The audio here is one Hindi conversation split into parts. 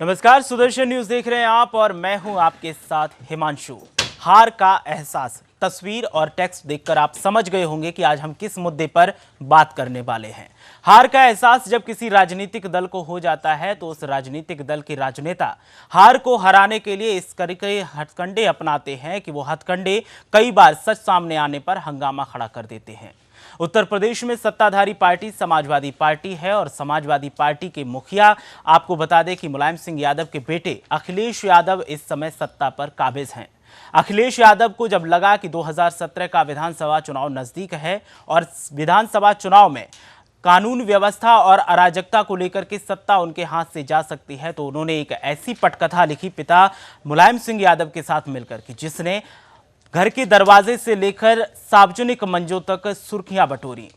नमस्कार, सुदर्शन न्यूज देख रहे हैं आप और मैं हूं आपके साथ हिमांशु। हार का एहसास, तस्वीर और टेक्स्ट देखकर आप समझ गए होंगे कि आज हम किस मुद्दे पर बात करने वाले हैं। हार का एहसास जब किसी राजनीतिक दल को हो जाता है तो उस राजनीतिक दल के राजनेता हार को हराने के लिए इस तरह के हथकंडे अपनाते हैं कि वो हथकंडे कई बार सच सामने आने पर हंगामा खड़ा कर देते हैं। उत्तर प्रदेश में सत्ताधारी पार्टी समाजवादी पार्टी है और समाजवादी पार्टी के मुखिया आपको बता दें कि मुलायम सिंह यादव के बेटे अखिलेश यादव इस समय सत्ता पर काबिज हैं। अखिलेश यादव को जब लगा कि 2017 का विधानसभा चुनाव नजदीक है और विधानसभा चुनाव में कानून व्यवस्था और अराजकता को लेकर के सत्ता उनके हाथ से जा सकती है, तो उन्होंने एक ऐसी पटकथा लिखी पिता मुलायम सिंह यादव के साथ मिलकर कि जिसने घर के दरवाजे से लेकर सार्वजनिक मंचों तक सुर्खियां बटोरी।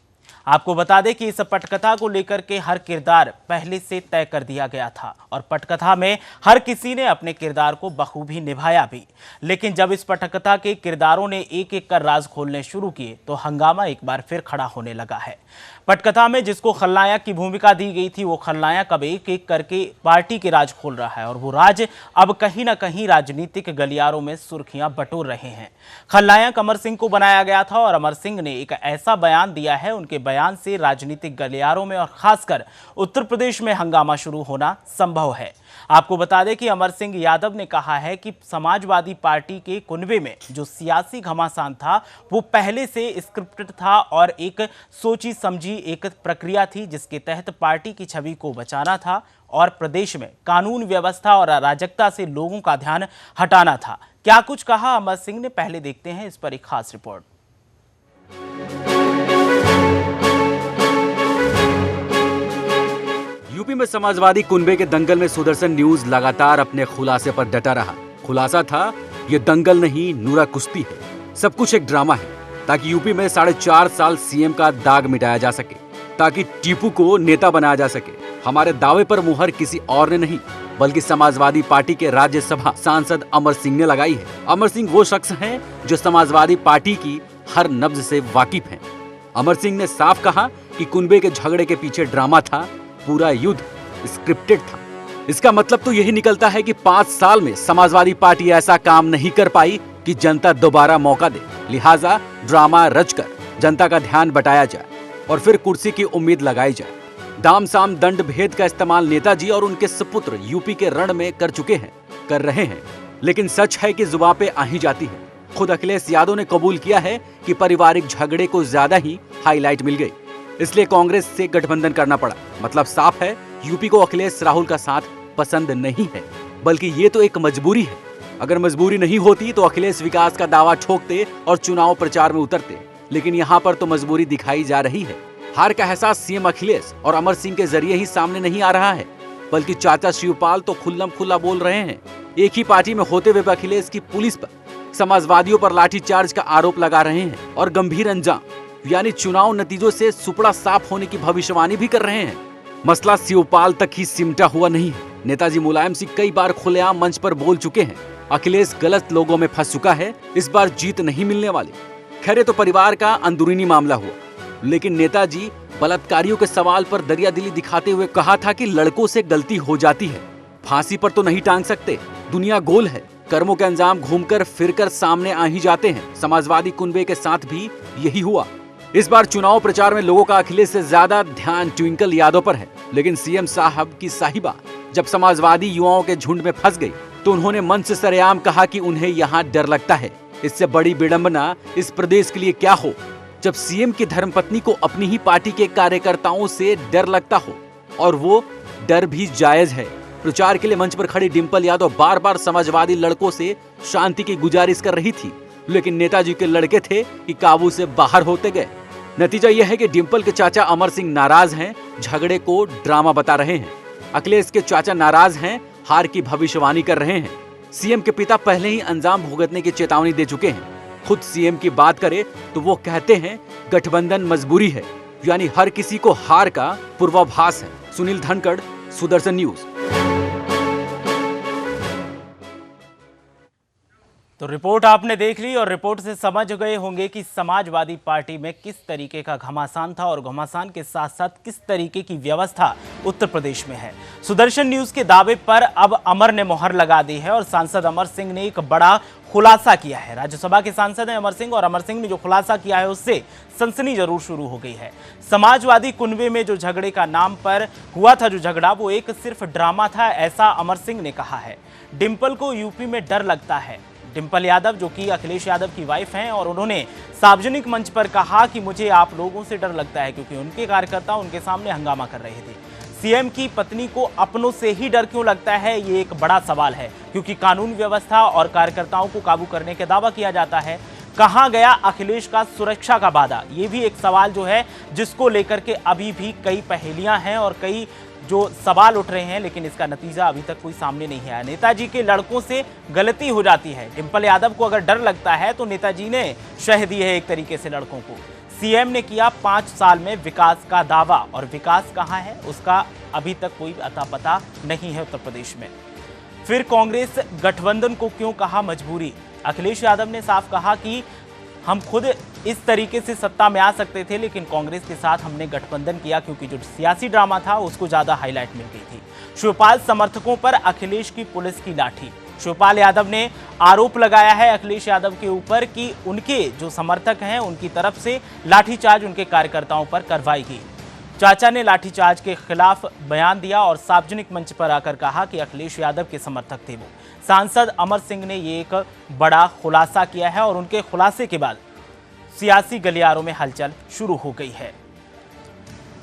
आपको बता दें कि इस पटकथा को लेकर के हर किरदार पहले से तय कर दिया गया था और पटकथा में हर किसी ने अपने किरदार को बखूबी निभाया भी। लेकिन जब इस पटकथा के किरदारों ने एक एक कर राज खोलने शुरू किए तो हंगामा एक बार फिर खड़ा होने लगा है। पटकथा में जिसको खलनायक की भूमिका दी गई थी वो खलनायक अब एक एक करके पार्टी के राज खोल रहा है और वो राज अब कहीं ना कहीं राजनीतिक गलियारों में सुर्खियां बटोर रहे हैं। खलनायक अमर सिंह को बनाया गया था और अमर सिंह ने एक ऐसा बयान दिया है, उनके बयान से राजनीतिक गलियारों में और खासकर उत्तर प्रदेश में हंगामा शुरू होना संभव है। आपको बता दें कि अमर सिंह यादव ने कहा है कि समाजवादी पार्टी के कुनबे में जो सियासी घमासान था वो पहले से स्क्रिप्टेड था और एक सोची समझी एक प्रक्रिया थी जिसके तहत पार्टी की छवि को बचाना था और प्रदेश में कानून व्यवस्था और अराजकता से लोगों का ध्यान हटाना था। क्या कुछ कहा अमर सिंह ने, पहले देखते हैं इस पर एक खास रिपोर्ट। यूपी में समाजवादी कुनबे के दंगल में सुदर्शन न्यूज लगातार अपने खुलासे पर डटा रहा। खुलासा था, ये दंगल नहीं नूरा कुश्ती है, सब कुछ एक ड्रामा है ताकि यूपी में 4.5 साल सीएम का दाग मिटाया जा सके, ताकि टीपू को नेता बनाया जा सके। हमारे दावे पर मुहर किसी और ने नहीं बल्कि समाजवादी पार्टी के राज्यसभा सांसद अमर सिंह ने लगाई है। अमर सिंह वो शख्स हैं जो समाजवादी पार्टी की हर नब्ज से वाकिफ हैं। अमर सिंह ने साफ कहा कि कुनबे के झगड़े के पीछे ड्रामा था, पूरा युद्ध स्क्रिप्टेड था। इसका मतलब तो यही निकलता है कि 5 साल में समाजवादी पार्टी ऐसा काम नहीं कर पाई कि जनता दोबारा मौका दे, लिहाजा ड्रामा रचकर जनता का ध्यान बटाया जाए और फिर कुर्सी की उम्मीद लगाई जाए। दाम साम दंड भेद का इस्तेमाल नेताजी और उनके सपुत्र यूपी के रण में कर चुके हैं, कर रहे हैं। लेकिन सच है कि जुबान पे आ ही जाती है। खुद अखिलेश यादव ने कबूल किया है कि पारिवारिक झगड़े को ज्यादा ही हाईलाइट मिल गई, इसलिए कांग्रेस से गठबंधन करना पड़ा। मतलब साफ है, यूपी को अखिलेश राहुल का साथ पसंद नहीं है, बल्कि ये तो एक मजबूरी है। अगर मजबूरी नहीं होती तो अखिलेश विकास का दावा ठोकते और चुनाव प्रचार में उतरते, लेकिन यहाँ पर तो मजबूरी दिखाई जा रही है। हार का एहसास सीएम अखिलेश और अमर सिंह के जरिए ही सामने नहीं आ रहा है, बल्कि चाचा शिवपाल तो खुल्लम खुल्ला बोल रहे हैं। एक ही पार्टी में होते हुए अखिलेश की पुलिस पर, समाजवादियों पर लाठीचार्ज का आरोप लगा रहे हैं और गंभीर अंजाम यानी चुनाव नतीजों से सुपड़ा साफ होने की भविष्यवाणी भी कर रहे हैं। मसला शिवपाल तक ही सिमटा हुआ नहीं है। नेताजी मुलायम सिंह कई बार खुलेआम मंच पर बोल चुके हैं, अखिलेश गलत लोगों में फंस चुका है, इस बार जीत नहीं मिलने वाली। खैर ये तो परिवार का अंदरूनी मामला हुआ, लेकिन नेताजी बलात्कारियों के सवाल पर दरियादिली दिखाते हुए कहा था कि लड़कों से गलती हो जाती है, फांसी पर तो नहीं टांग सकते, दुनिया गोल है, कर्मों के अंजाम घूमकर फिरकर सामने आ ही जाते हैं। समाजवादी कुनबे के साथ भी यही हुआ। इस बार चुनाव प्रचार में लोगों का अखिलेश से ज्यादा ध्यान ट्विंकल यादव पर है, लेकिन सीएम साहब की साहिबा जब समाजवादी युवाओं के झुंड में फंस गई तो उन्होंने मंच से सरेआम कहा कि उन्हें यहाँ डर लगता है। इससे बड़ी विडंबना इस प्रदेश के लिए क्या हो जब सीएम की धर्मपत्नी को अपनी ही पार्टी के कार्यकर्ताओं से डर लगता हो, और वो डर भी जायज है। प्रचार के लिए मंच पर खड़ी डिंपल यादव बार बार समाजवादी लड़कों से शांति की गुजारिश कर रही थी, लेकिन नेताजी के लड़के थे कि काबू से बाहर होते गए। नतीजा यह है कि डिंपल के चाचा अमर सिंह नाराज हैं, झगड़े को ड्रामा बता रहे हैं। अखिलेश के चाचा नाराज हैं, हार की भविष्यवाणी कर रहे हैं। सीएम के पिता पहले ही अंजाम भुगतने की चेतावनी दे चुके हैं। खुद सीएम की बात करें तो वो कहते हैं गठबंधन मजबूरी है, यानी हर किसी को हार का पूर्वाभास है। सुनील धनखड़, सुदर्शन न्यूज। तो रिपोर्ट आपने देख ली और रिपोर्ट से समझ गए होंगे कि समाजवादी पार्टी में किस तरीके का घमासान था और घमासान के साथ साथ किस तरीके की व्यवस्था उत्तर प्रदेश में है। सुदर्शन न्यूज के दावे पर अब अमर ने मोहर लगा दी है और सांसद अमर सिंह ने एक बड़ा खुलासा किया है। राज्यसभा के सांसद हैं अमर सिंह और अमर सिंह ने जो खुलासा किया है उससे सनसनी जरूर शुरू हो गई है। समाजवादी कुनबे में जो झगड़े का नाम पर हुआ था, जो झगड़ा वो एक सिर्फ ड्रामा था, ऐसा अमर सिंह ने कहा है। डिंपल को यूपी में डर लगता है। डिंपल यादव जो कि अखिलेश यादव की वाइफ हैं और उन्होंने सार्वजनिक मंच पर कहा कि मुझे आप लोगों से डर लगता है क्योंकि उनके कार्यकर्ता उनके सामने हंगामा कर रहे थे। सीएम की पत्नी को अपनों से ही डर क्यों लगता है, ये एक बड़ा सवाल है क्योंकि कानून व्यवस्था और कार्यकर्ताओं को काबू करने का दावा किया जाता है। कहां गया अखिलेश का सुरक्षा का वादा, ये भी एक सवाल जो है जिसको लेकर के अभी भी कई पहेलियां हैं और कई जो सवाल उठ रहे हैं, लेकिन इसका नतीजा अभी तक कोई सामने नहीं आया। नेताजी के लड़कों से गलती हो जाती है। डिंपल यादव को अगर डर लगता है तो नेताजी ने शह दी है एक तरीके से लड़कों को। सीएम ने किया 5 साल में विकास का दावा और विकास कहां है उसका अभी तक कोई अता पता नहीं है उत्तर प्रदेश में। फिर कांग्रेस गठबंधन को क्यों कहा मजबूरी। अखिलेश यादव ने साफ कहा कि हम खुद इस तरीके से सत्ता में आ सकते थे लेकिन कांग्रेस के साथ हमने गठबंधन किया क्योंकि जो सियासी ड्रामा था उसको ज्यादा हाईलाइट मिल गई थी। शिवपाल समर्थकों पर अखिलेश की पुलिस की लाठी। शिवपाल यादव ने आरोप लगाया है अखिलेश यादव के ऊपर कि उनके जो समर्थक हैं उनकी तरफ से लाठीचार्ज उनके कार्यकर्ताओं पर करवाई गई। चाचा ने लाठीचार्ज के खिलाफ बयान दिया और सार्वजनिक मंच पर आकर कहा कि अखिलेश यादव के समर्थक थे वो। सांसद अमर सिंह ने ये एक बड़ा खुलासा किया है और उनके खुलासे के बाद सियासी गलियारों में हलचल शुरू हो गई है।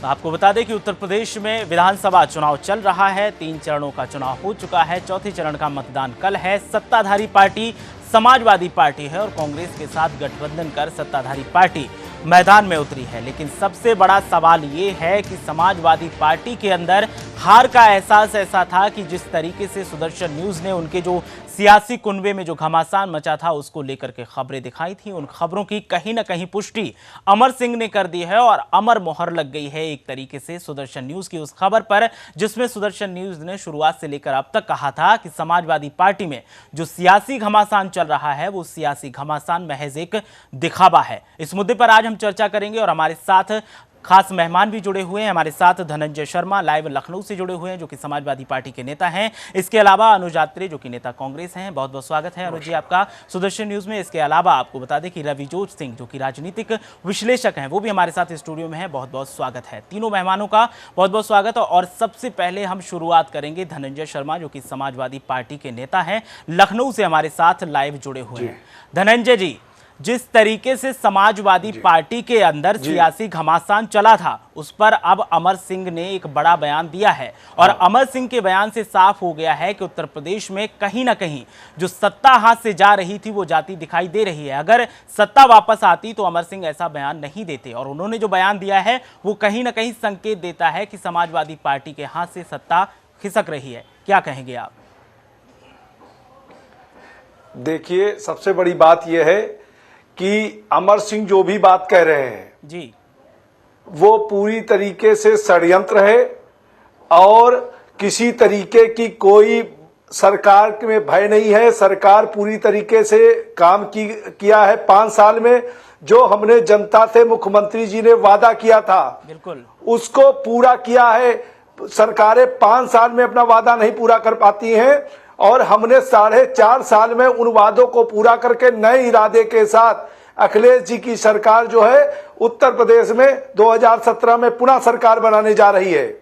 तो आपको बता दें कि उत्तर प्रदेश में विधानसभा चुनाव चल रहा है। 3 चरणों का चुनाव हो चुका है, चौथे चरण का मतदान कल है। सत्ताधारी पार्टी समाजवादी पार्टी है और कांग्रेस के साथ गठबंधन कर सत्ताधारी पार्टी मैदान में उतरी है। लेकिन सबसे बड़ा सवाल ये है कि समाजवादी पार्टी के अंदर हार का एहसास ऐसा था कि जिस तरीके से सुदर्शन न्यूज ने उनके जो सियासी कुनबे में जो घमासान मचा था उसको लेकर के खबरें दिखाई थी, उन खबरों की कहीं ना कहीं पुष्टि अमर सिंह ने कर दी है और अमर मोहर लग गई है एक तरीके से सुदर्शन न्यूज की उस खबर पर जिसमें सुदर्शन न्यूज ने शुरुआत से लेकर अब तक कहा था कि समाजवादी पार्टी में जो सियासी घमासान चल रहा है वो सियासी घमासान महज एक दिखावा है। इस मुद्दे पर आज हम चर्चा करेंगे और हमारे साथ खास मेहमान भी जुड़े हुए हैं। हमारे साथ धनंजय शर्मा लाइव लखनऊ से जुड़े हुए हैं जो कि समाजवादी पार्टी के नेता हैं। इसके अलावा अनुज आत्रे जो कि नेता कांग्रेस हैं। बहुत बहुत स्वागत है अनुज जी आपका सुदर्शन न्यूज में। इसके अलावा आपको बता दें कि रविजोत सिंह जो कि राजनीतिक विश्लेषक हैं वो भी हमारे साथ स्टूडियो में है। बहुत बहुत स्वागत है तीनों मेहमानों का, बहुत बहुत स्वागत। और सबसे पहले हम शुरुआत करेंगे धनंजय शर्मा जो कि समाजवादी पार्टी के नेता हैं, लखनऊ से हमारे साथ लाइव जुड़े हुए हैं। धनंजय जी, जिस तरीके से समाजवादी पार्टी के अंदर सियासी घमासान चला था उस पर अब अमर सिंह ने एक बड़ा बयान दिया है और अमर सिंह के बयान से साफ हो गया है कि उत्तर प्रदेश में कहीं ना कहीं जो सत्ता हाथ से जा रही थी वो जाती दिखाई दे रही है। अगर सत्ता वापस आती तो अमर सिंह ऐसा बयान नहीं देते और उन्होंने जो बयान दिया है वो कहीं ना कहीं संकेत देता है कि समाजवादी पार्टी के हाथ से सत्ता खिसक रही है। क्या कहेंगे आप? देखिए, सबसे बड़ी बात यह है कि अमर सिंह जो भी बात कह रहे हैं जी वो पूरी तरीके से षड्यंत्र है और किसी तरीके की कोई सरकार में भय नहीं है। सरकार पूरी तरीके से काम किया है 5 साल में। जो हमने जनता से मुख्यमंत्री जी ने वादा किया था बिल्कुल उसको पूरा किया है। सरकारें 5 साल में अपना वादा नहीं पूरा कर पाती हैं और हमने 4.5 साल में उन वादों को पूरा करके नए इरादे के साथ अखिलेश जी की सरकार जो है उत्तर प्रदेश में 2017 में पुनः सरकार बनाने जा रही है।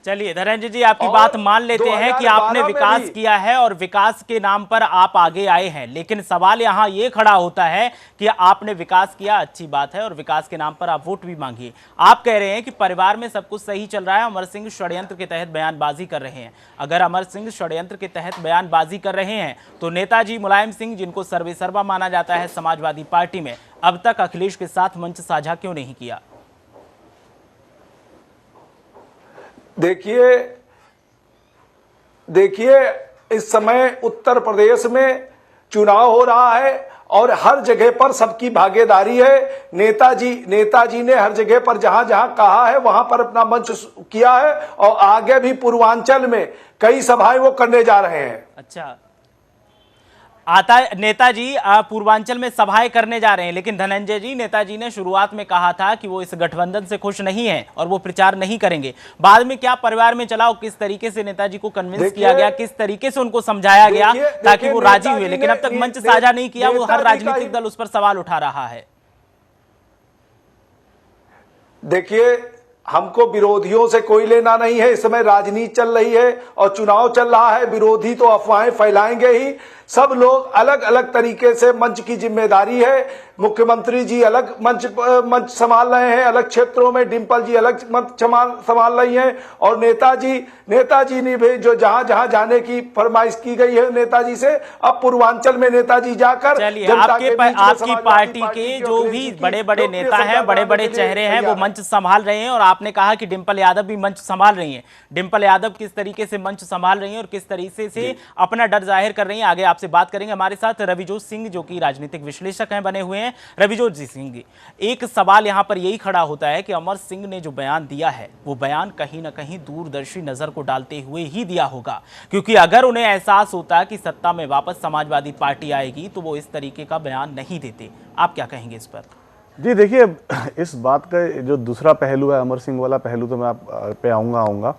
चलिए धनंजय जी, आपकी बात मान लेते हैं कि आपने विकास किया है और विकास के नाम पर आप आगे आए हैं, लेकिन सवाल यहां ये खड़ा होता है कि आपने विकास किया, अच्छी बात है, और विकास के नाम पर आप वोट भी मांगिए। आप कह रहे हैं कि परिवार में सब कुछ सही चल रहा है, अमर सिंह षड्यंत्र के तहत बयानबाजी कर रहे हैं। अगर अमर सिंह षड्यंत्र के तहत बयानबाजी कर रहे हैं तो नेताजी मुलायम सिंह, जिनको सर्वेसर्वा माना जाता है समाजवादी पार्टी में, अब तक अखिलेश के साथ मंच साझा क्यों नहीं किया? देखिए इस समय उत्तर प्रदेश में चुनाव हो रहा है और हर जगह पर सबकी भागीदारी है। नेताजी ने हर जगह पर जहां जहां कहा है वहां पर अपना मंच किया है और आगे भी पूर्वांचल में कई सभाएं वो करने जा रहे हैं। अच्छा, आता नेताजी पूर्वांचल में सभाएं करने जा रहे हैं, लेकिन धनंजय जी, नेताजी ने शुरुआत में कहा था कि वो इस गठबंधन से खुश नहीं है और वो प्रचार नहीं करेंगे। बाद में क्या परिवार में चला, किस तरीके से नेताजी को कन्विंस किया गया, किस तरीके से उनको समझाया गया ताकि वो राजी हुए, लेकिन अब तक मंच साझा नहीं किया। वो हर राजनीतिक दल उस पर सवाल उठा रहा है। देखिए, हमको विरोधियों से कोई लेना नहीं है। इस समय राजनीति चल रही है और चुनाव चल रहा है। विरोधी तो अफवाहें फैलाएंगे ही। सब लोग अलग अलग तरीके से, मंच की जिम्मेदारी है। मुख्यमंत्री जी अलग मंच संभाल रहे हैं अलग क्षेत्रों में, डिंपल जी अलग मंच संभाल रही हैं, और नेताजी ने भी जो जहां जहां जाने की फरमाइश की गई है नेताजी से, अब पूर्वांचल में नेताजी जाकर आपकी पार्टी के जो भी बड़े बड़े नेता हैं, बड़े बड़े चेहरे हैं, वो मंच संभाल रहे हैं। और आपने कहा कि डिंपल यादव भी मंच संभाल रही हैं। डिंपल यादव किस तरीके से मंच संभाल रही हैं और किस तरीके से अपना डर जाहिर कर रही हैं, आगे आपसे बात करेंगे। हमारे साथ रविजोत सिंह जो कि राजनीतिक विश्लेषक हैं बने हुए हैं। रविजोत जी सिंह जी, एक सवाल यहां पर यही खड़ा होता है कि अमर सिंह ने जो बयान दिया है, वो बयान कहीं ना कहीं दूरदर्शी नजर को डालते हुए ही दिया होगा, क्योंकि अगर उन्हें एहसास होता कि सत्ता में वापस समाजवादी पार्टी आएगी तो वो इस तरीके का बयान नहीं देते। आप क्या कहेंगे इस पर? जी देखिए, इस बात का जो दूसरा पहलू है, अमर सिंह वाला पहलू तो मैं आप पे आऊँगा।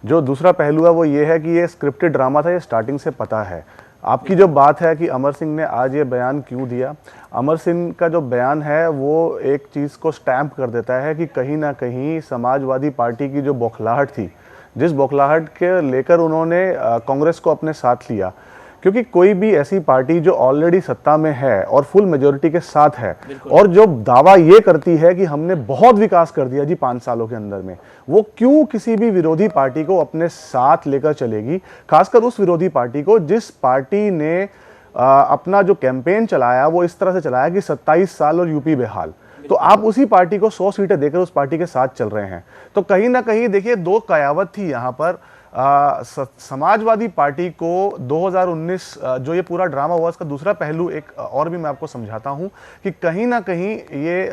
जो दूसरा पहलू है वो ये है कि ये स्क्रिप्टेड ड्रामा था, ये स्टार्टिंग से पता है। आपकी जो बात है कि अमर सिंह ने आज ये बयान क्यों दिया, अमर सिंह का जो बयान है वो एक चीज़ को स्टैम्प कर देता है कि कहीं ना कहीं समाजवादी पार्टी की जो बौखलाहट थी, जिस बौखलाहट के लेकर उन्होंने कांग्रेस को अपने साथ लिया, क्योंकि कोई भी ऐसी पार्टी जो ऑलरेडी सत्ता में है और फुल मेजोरिटी के साथ है और जो दावा ये करती है कि हमने बहुत विकास कर दिया जी 5 सालों के अंदर में, वो क्यों किसी भी विरोधी पार्टी को अपने साथ लेकर चलेगी, खासकर उस विरोधी पार्टी को जिस पार्टी ने अपना जो कैंपेन चलाया वो इस तरह से चलाया कि 27 साल और यूपी बेहाल। तो आप उसी पार्टी को 100 सीटें देकर उस पार्टी के साथ चल रहे हैं। तो कहीं ना कहीं देखिए, दो कयावत थी यहाँ पर। समाजवादी पार्टी को 2019 जो ये पूरा ड्रामा हुआ, इसका दूसरा पहलू एक और भी मैं आपको समझाता हूं कि कहीं ना कहीं ये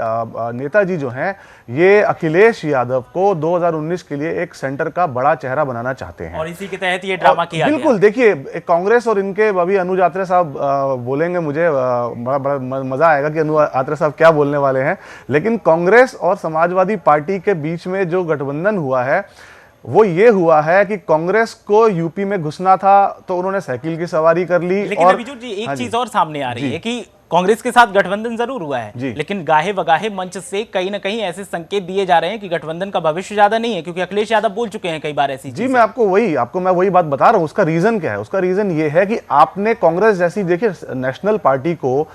नेताजी जो हैं, ये अखिलेश यादव को 2019 के लिए एक सेंटर का बड़ा चेहरा बनाना चाहते हैं और इसी के तहत ये ड्रामा किया गया। बिल्कुल। देखिए, कांग्रेस और इनके अभी अनुज आत्रे साहब बोलेंगे, मुझे बड़ा मजा आएगा कि अनुज आत्रे साहब क्या बोलने वाले हैं, लेकिन कांग्रेस और समाजवादी पार्टी के बीच में जो गठबंधन हुआ है वो ये हुआ है कि कांग्रेस को यूपी में घुसना था तो उन्होंने साइकिल की सवारी कर ली। लेकिन रविजोत जी, एक चीज और सामने आ रही है कि कांग्रेस के साथ गठबंधन जरूर हुआ है, लेकिन गाहे बगाहे मंच से कहीं ना कहीं ऐसे संकेत दिए जा रहे हैं कि गठबंधन का भविष्य ज्यादा नहीं है, क्योंकि अखिलेश यादव बोल चुके हैं कई बार ऐसी जी। मैं वही बात बता रहा हूं। उसका रीजन क्या है? उसका रीजन ये है कि आपने कांग्रेस जैसी, देखिए, नेशनल पार्टी को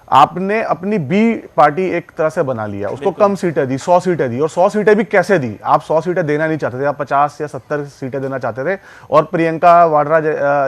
आपने अपनी बी पार्टी एक तरह से बना लिया, उसको कम सीटें दी, 100 सीटें दी। और 100 सीटें भी कैसे दी? आप 100 सीटें देना नहीं चाहते थे, आप 50 या 70 सीटें देना चाहते थे। और प्रियंका वाड्रा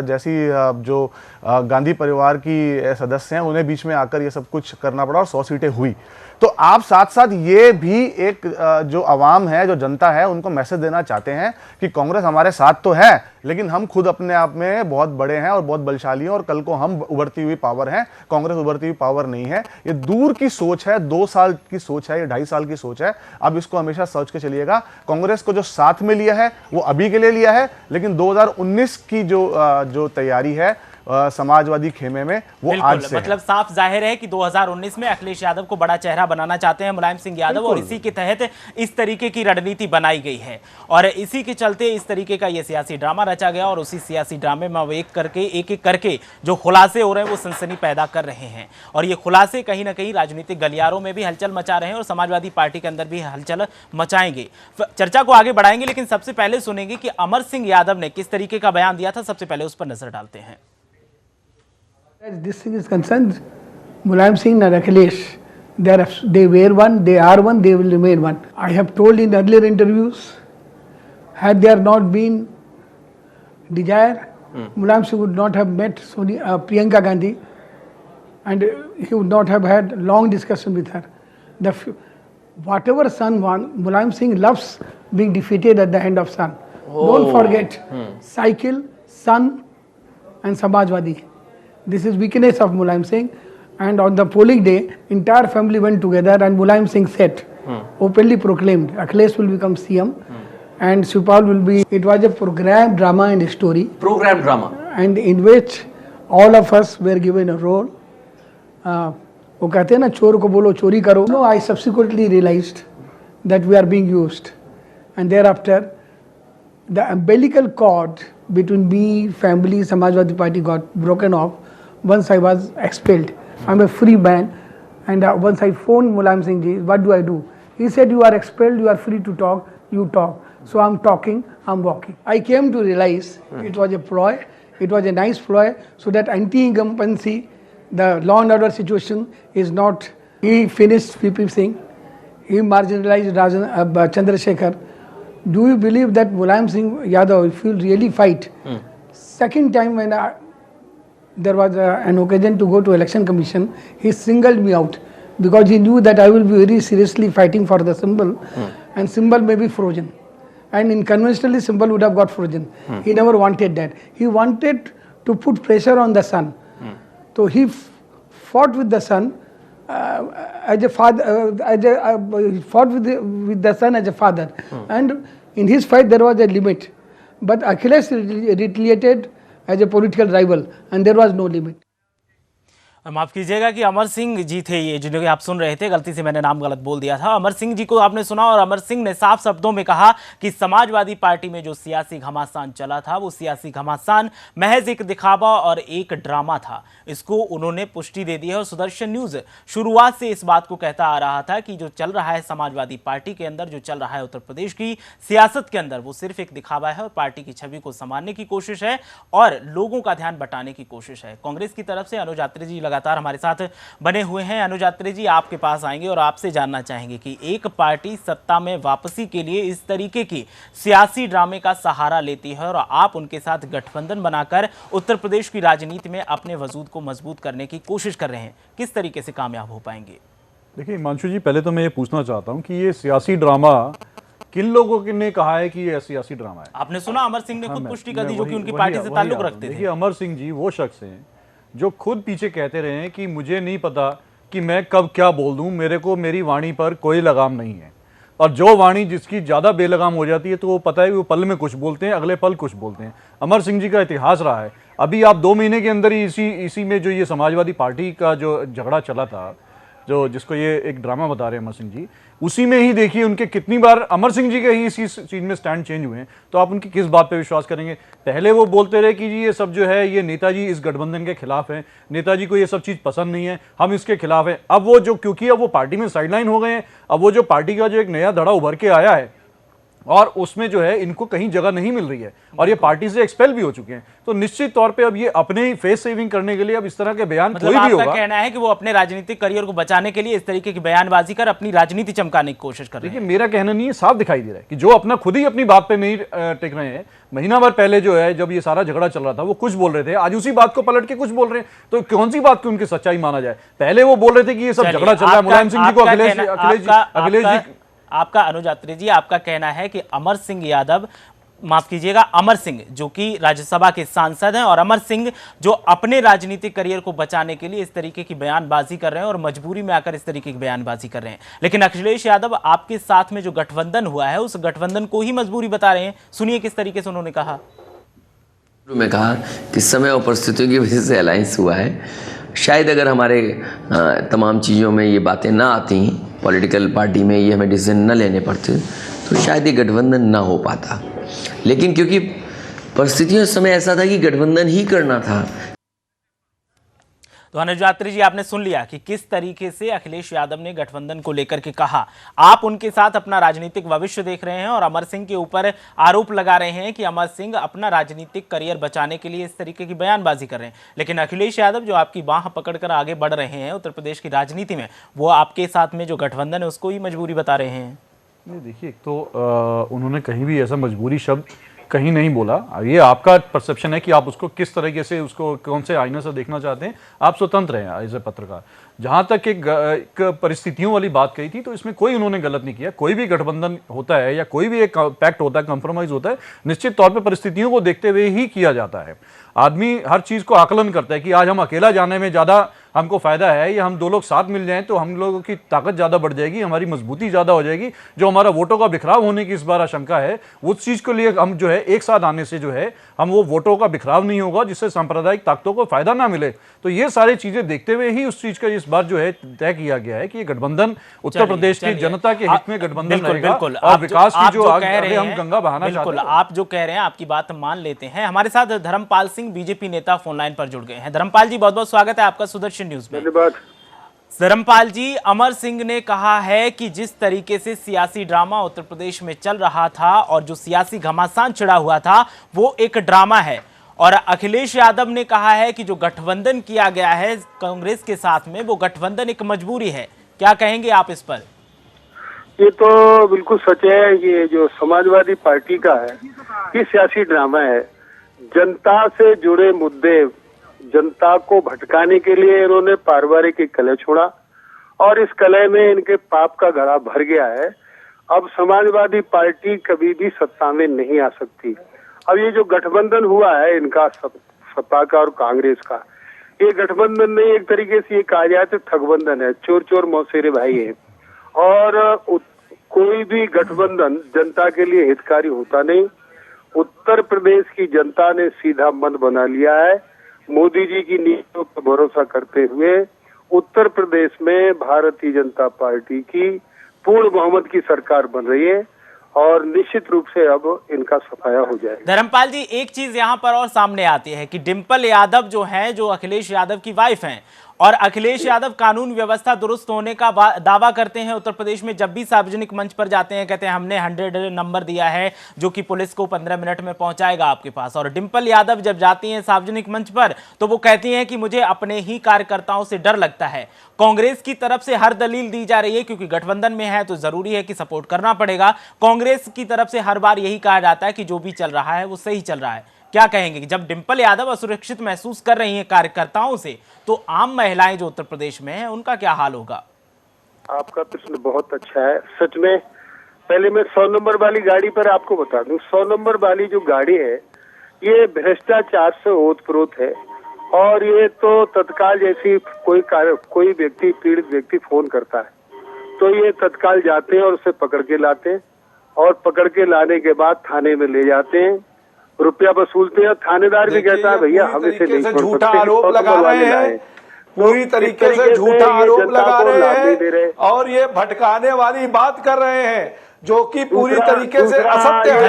जैसी जो गांधी परिवार की सदस्य हैं, उन्हें बीच में आकर ये सब कुछ करना पड़ा और 100 सीटें हुई। तो आप साथ साथ ये भी एक जो अवाम है, जो जनता है, उनको मैसेज देना चाहते हैं कि कांग्रेस हमारे साथ तो है, लेकिन हम खुद अपने आप में बहुत बड़े हैं और बहुत बलशाली हैं और कल को हम उभरती हुई पावर हैं, कांग्रेस उभरती हुई पावर नहीं है। ये दूर की सोच है, 2 साल की सोच है, ये 2.5 साल की सोच है। अब इसको हमेशा सोच के चलिएगा। कांग्रेस को जो साथ में लिया है वो अभी के लिए लिया है, लेकिन 2019 की जो तैयारी है समाजवादी खेमे में, वो आज से मतलब साफ जाहिर है कि 2019 में अखिलेश यादव को बड़ा चेहरा बनाना चाहते हैं मुलायम सिंह यादव, और इसी के तहत इस तरीके की रणनीति बनाई गई है और इसी के चलते इस तरीके का ये सियासी ड्रामा रचा गया। और उसी सियासी ड्रामे में एक एक करके जो खुलासे हो रहे हैं वो सनसनी पैदा कर रहे हैं, और ये खुलासे कहीं ना कहीं राजनीतिक गलियारों में भी हलचल मचा रहे हैं और समाजवादी पार्टी के अंदर भी हलचल मचाएंगे। चर्चा को आगे बढ़ाएंगे, लेकिन सबसे पहले सुनेंगे कि अमर सिंह यादव ने किस तरीके का बयान दिया था। सबसे पहले उस पर नजर डालते हैं। As this thing is concerned, Mulayam Singh and Akhilesh, they were one, they are one, they will remain one. I have told in earlier interviews, had there not been desire, Mulayam Singh would not have met Priyanka Gandhi, and he would not have had long discussion with her. Whatever Sun won, Mulayam Singh loves being defeated at the hand of Sun. Don't forget, Cycle, Sun and Samajwadi. This is weakness of Mulayam Singh, and on the polling day, entire family went together and Mulayam Singh said, openly proclaimed, Akhilesh will become CM and Shivpal will be, it was a program, drama and story. Program drama. And in which all of us were given a role. वो कहते हैं ना चोर को बोलो चोरी करो. No, I subsequently realized that we are being used, and thereafter the umbilical cord between me, family, Samajwadi Party got broken off once I was expelled. I'm a free man, and once I phoned Mulayam Singh ji, what do? He said, you are expelled, you are free to talk, you talk. So I'm talking, I'm walking. I came to realize it was a ploy, it was a nice ploy, so that anti-incumbency, the law and order situation is not. He finished VP Singh, he marginalized Chandrasekhar. Do you believe that Mulayam Singh Yadav, if you really fight, second time when there was an occasion to go to election commission, he singled me out because he knew that I will be very seriously fighting for the symbol, and symbol may be frozen. And in conventionally, symbol would have got frozen. He never wanted that. He wanted to put pressure on the son. So he fought with the son as a father. Fought with the son as a father. And in his fight there was a limit. But Akhilesh retaliated as a political rival, and there was no limit. माफ़ कीजिएगा कि अमर सिंह जी थे ये जिन्हें आप सुन रहे थे, गलती से मैंने नाम गलत बोल दिया था। अमर सिंह जी को आपने सुना और अमर सिंह ने साफ शब्दों में कहा कि समाजवादी पार्टी में जो सियासी घमासान चला था वो सियासी घमासान महज एक दिखावा और एक ड्रामा था। इसको उन्होंने पुष्टि दे दी है और सुदर्शन न्यूज़ शुरुआत से इस बात को कहता आ रहा था कि जो चल रहा है समाजवादी पार्टी के अंदर, जो चल रहा है उत्तर प्रदेश की सियासत के अंदर, वो सिर्फ एक दिखावा है और पार्टी की छवि को संवारने की कोशिश है और लोगों का ध्यान बटाने की कोशिश है। कांग्रेस की तरफ से अनुज यात्री जी लगातार हमारे साथ बने हुए हैं। अनुज यात्री जी, आपके पास आएंगे और आपसे जानना चाहेंगे कि एक पार्टी सत्ता में वापसी के लिए इस तरीके की सियासी ड्रामे का सहारा लेती है और आप उनके साथ गठबंधन बनाकर उत्तर प्रदेश की राजनीति में अपने वजूद को मजबूत करने की कोशिश कर रहे हैं, किस तरीके से कामयाब हो पाएंगे? देखिए हिमांशु जी, पहले तो मैं ये पूछना चाहता हूँ कि ये सियासी ड्रामा किन लोगों ने कहा है कि ये सियासी ड्रामा है? आपने सुना अमर सिंह ने खुद पुष्टि कर दी, जो कि उनकी पार्टी से ताल्लुक रखते थे। देखिए अमर सिंह जी वो शख्स हैं जो खुद पीछे कहते रहे हैं कि मुझे नहीं पता कि मैं कब क्या बोल दूं, मेरे को मेरी वाणी पर कोई लगाम नहीं है। और जो वाणी जिसकी ज़्यादा बेलगाम हो जाती है तो वो पता है वो पल में कुछ बोलते हैं, अगले पल कुछ बोलते हैं। अमर सिंह जी का इतिहास रहा है। अभी आप 2 महीने के अंदर ही इसी में जो ये समाजवादी पार्टी का जो झगड़ा चला था, जो जिसको ये एक ड्रामा बता रहे हैं अमर सिंह जी, उसी में ही देखिए उनके कितनी बार अमर सिंह जी के ही इसी चीज़ में स्टैंड चेंज हुए हैं। तो आप उनकी किस बात पे विश्वास करेंगे? पहले वो बोलते रहे कि जी ये सब जो है ये नेताजी इस गठबंधन के खिलाफ हैं, नेताजी को ये सब चीज़ पसंद नहीं है, हम इसके खिलाफ हैं। अब वो जो क्योंकि अब वो पार्टी में साइडलाइन हो गए हैं, अब वो जो पार्टी का जो एक नया धड़ा उभर के आया है और उसमें जो है इनको कहीं जगह नहीं मिल रही है और ये पार्टी से एक्सपेल भी हो चुके हैं, तो निश्चित तौर पे अब ये अपने ही फेस सेविंग करने के लिए अब इस तरह के बयान कोई भी होगा। कहना है कि वो अपने राजनीतिक करियर को बचाने के लिए इस तरीके की बयानबाजी कर अपनी राजनीति चमकाने की कोशिश कर रहे हैं। देखिए मेरा कहना नहीं है, साफ दिखाई दे रहा है कि जो अपना खुद ही अपनी बात पे नहीं टिक रहे हैं। महीना भर पहले जो है जब ये सारा झगड़ा चल रहा था वो कुछ बोल रहे थे, आज उसी बात को पलट के कुछ बोल रहे हैं, तो कौन सी बात की उनकी सच्चाई माना जाए? पहले वो बोल रहे थे कि ये सब झगड़ा चल रहा है, मुलायम सिंह जी को अखिलेश जी। आपका अनुज यात्री जी, आपका कहना है कि अमर सिंह यादव, माफ कीजिएगा अमर सिंह जो कि राज्यसभा के सांसद हैं और अमर सिंह जो अपने राजनीतिक करियर को बचाने के लिए इस तरीके की बयानबाजी कर रहे हैं और मजबूरी में आकर इस तरीके की बयानबाजी कर रहे हैं, लेकिन अखिलेश यादव आपके साथ में जो गठबंधन हुआ है उस गठबंधन को ही मजबूरी बता रहे हैं। सुनिए किस तरीके से उन्होंने कहा। मैं कहा कि समय और परिस्थितियों की वजह से अलायंस हुआ है। शायद अगर हमारे तमाम चीज़ों में ये बातें ना आती, पॉलिटिकल पार्टी में ये हमें डिसीजन न लेने पड़ते, तो शायद ये गठबंधन ना हो पाता। लेकिन क्योंकि परिस्थितियों समय ऐसा था कि गठबंधन ही करना था। तो अनुज यात्री जी, आपने सुन लिया कि किस तरीके से अखिलेश यादव ने गठबंधन को लेकर के कहा। आप उनके साथ अपना राजनीतिक भविष्य देख रहे हैं और अमर सिंह के ऊपर आरोप लगा रहे हैं कि अमर सिंह अपना राजनीतिक करियर बचाने के लिए इस तरीके की बयानबाजी कर रहे हैं, लेकिन अखिलेश यादव जो आपकी बाह पकड़कर आगे बढ़ रहे हैं उत्तर प्रदेश की राजनीति में, वो आपके साथ में जो गठबंधन है उसको ही मजबूरी बता रहे हैं। नहीं देखिए, एक तो उन्होंने कहीं भी ऐसा मजबूरी शब्द कहीं नहीं बोला। ये आपका परसेप्शन है कि आप उसको किस तरीके से, उसको कौन से आईने से देखना चाहते हैं, आप स्वतंत्र हैं एज ए पत्रकार। जहाँ तक एक परिस्थितियों वाली बात कही थी, तो इसमें कोई उन्होंने गलत नहीं किया। कोई भी गठबंधन होता है या कोई भी एक पैक्ट होता है, कंप्रोमाइज होता है, निश्चित तौर पर परिस्थितियों को देखते हुए ही किया जाता है। आदमी हर चीज़ को आकलन करता है कि आज हम अकेला जाने में ज़्यादा हमको फायदा है, या हम दो लोग साथ मिल जाएं तो हम लोगों की ताकत ज्यादा बढ़ जाएगी, हमारी मजबूती ज्यादा हो जाएगी। जो हमारा वोटों का बिखराव होने की इस बार आशंका है, उस चीज के लिए हम जो है एक साथ आने से जो है हम वो वोटों का बिखराव नहीं होगा, जिससे सांप्रदायिक ताकतों को फायदा ना मिले। तो ये सारी चीजें देखते हुए ही उस चीज का इस बार जो है तय किया गया है कि ये गठबंधन उत्तर प्रदेश की जनता के हित में गठबंधन रहेगा और विकास की जो आगे हम गंगा बहाना चाहते हैं। आप जो कह रहे हैं आपकी बात मान लेते हैं। हमारे साथ धर्मपाल सिंह बीजेपी नेता फोन लाइन पर जुड़ गए हैं। धर्मपाल जी, बहुत बहुत स्वागत है आपका सुदर्शन न्यूज में। धन्यवाद। धर्मपाल जी, अमर सिंह ने कहा है कि जिस तरीके से सियासी ड्रामा उत्तर प्रदेश में चल रहा था और जो सियासी घमासान छिड़ा हुआ था वो एक ड्रामा है, और अखिलेश यादव ने कहा है कि जो गठबंधन किया गया है कांग्रेस के साथ में वो गठबंधन एक मजबूरी है। क्या कहेंगे आप इस पर? ये तो बिल्कुल सच है। ये जो समाजवादी पार्टी का है ये सियासी ड्रामा है। जनता से जुड़े मुद्दे, जनता को भटकाने के लिए इन्होंने पारिवारिक एक कलह छोड़ा और इस कलह में इनके पाप का घड़ा भर गया है। अब समाजवादी पार्टी कभी भी सत्ता में नहीं आ सकती। अब ये जो गठबंधन हुआ है इनका सपा का और कांग्रेस का, ये गठबंधन नहीं, एक तरीके से ये कहा जाए तो ठगबंधन है। चोर चोर मौसेरे भाई है। और कोई भी गठबंधन जनता के लिए हितकारी होता नहीं। उत्तर प्रदेश की जनता ने सीधा मन बना लिया है। मोदी जी की नीतियों पर भरोसा करते हुए उत्तर प्रदेश में भारतीय जनता पार्टी की पूर्ण बहुमत की सरकार बन रही है और निश्चित रूप से अब इनका सफाया हो जाएगा। धर्मपाल जी, एक चीज यहां पर और सामने आती है कि डिंपल यादव जो है, जो अखिलेश यादव की वाइफ हैं, और अखिलेश यादव कानून व्यवस्था दुरुस्त होने का दावा करते हैं उत्तर प्रदेश में। जब भी सार्वजनिक मंच पर जाते हैं कहते हैं हमने 100 नंबर दिया है जो कि पुलिस को 15 मिनट में पहुंचाएगा आपके पास। और डिंपल यादव जब जाती हैं सार्वजनिक मंच पर तो वो कहती हैं कि मुझे अपने ही कार्यकर्ताओं से डर लगता है। कांग्रेस की तरफ से हर दलील दी जा रही है क्योंकि गठबंधन में है तो जरूरी है कि सपोर्ट करना पड़ेगा। कांग्रेस की तरफ से हर बार यही कहा जाता है कि जो भी चल रहा है वो सही चल रहा है। क्या कहेंगे कि जब डिंपल यादव असुरक्षित महसूस कर रही हैं कार्यकर्ताओं से, तो आम महिलाएं जो उत्तर प्रदेश में हैं उनका क्या हाल होगा? आपका प्रश्न बहुत अच्छा है। सच में पहले मैं 100 नंबर वाली गाड़ी पर आपको बता दूं, 100 नंबर वाली जो गाड़ी है ये भ्रष्टाचार से ओतप्रोत है। और ये तो तत्काल जैसी कोई व्यक्ति, पीड़ित व्यक्ति फोन करता है तो ये तत्काल जाते हैं और उसे पकड़ के लाते हैं, और पकड़ के लाने के बाद थाने में ले जाते हैं, रुपया वसूलते हैं। थानेदार भी कहता है भैया हम इसे नहीं छोड़ सकते। झूठा आरोप लगा रहे हैं, पूरी तरीके से झूठा आरोप लगा रहे हैं और ये भटकाने वाली बात कर रहे हैं जो कि पूरी तरीके से असत्य है।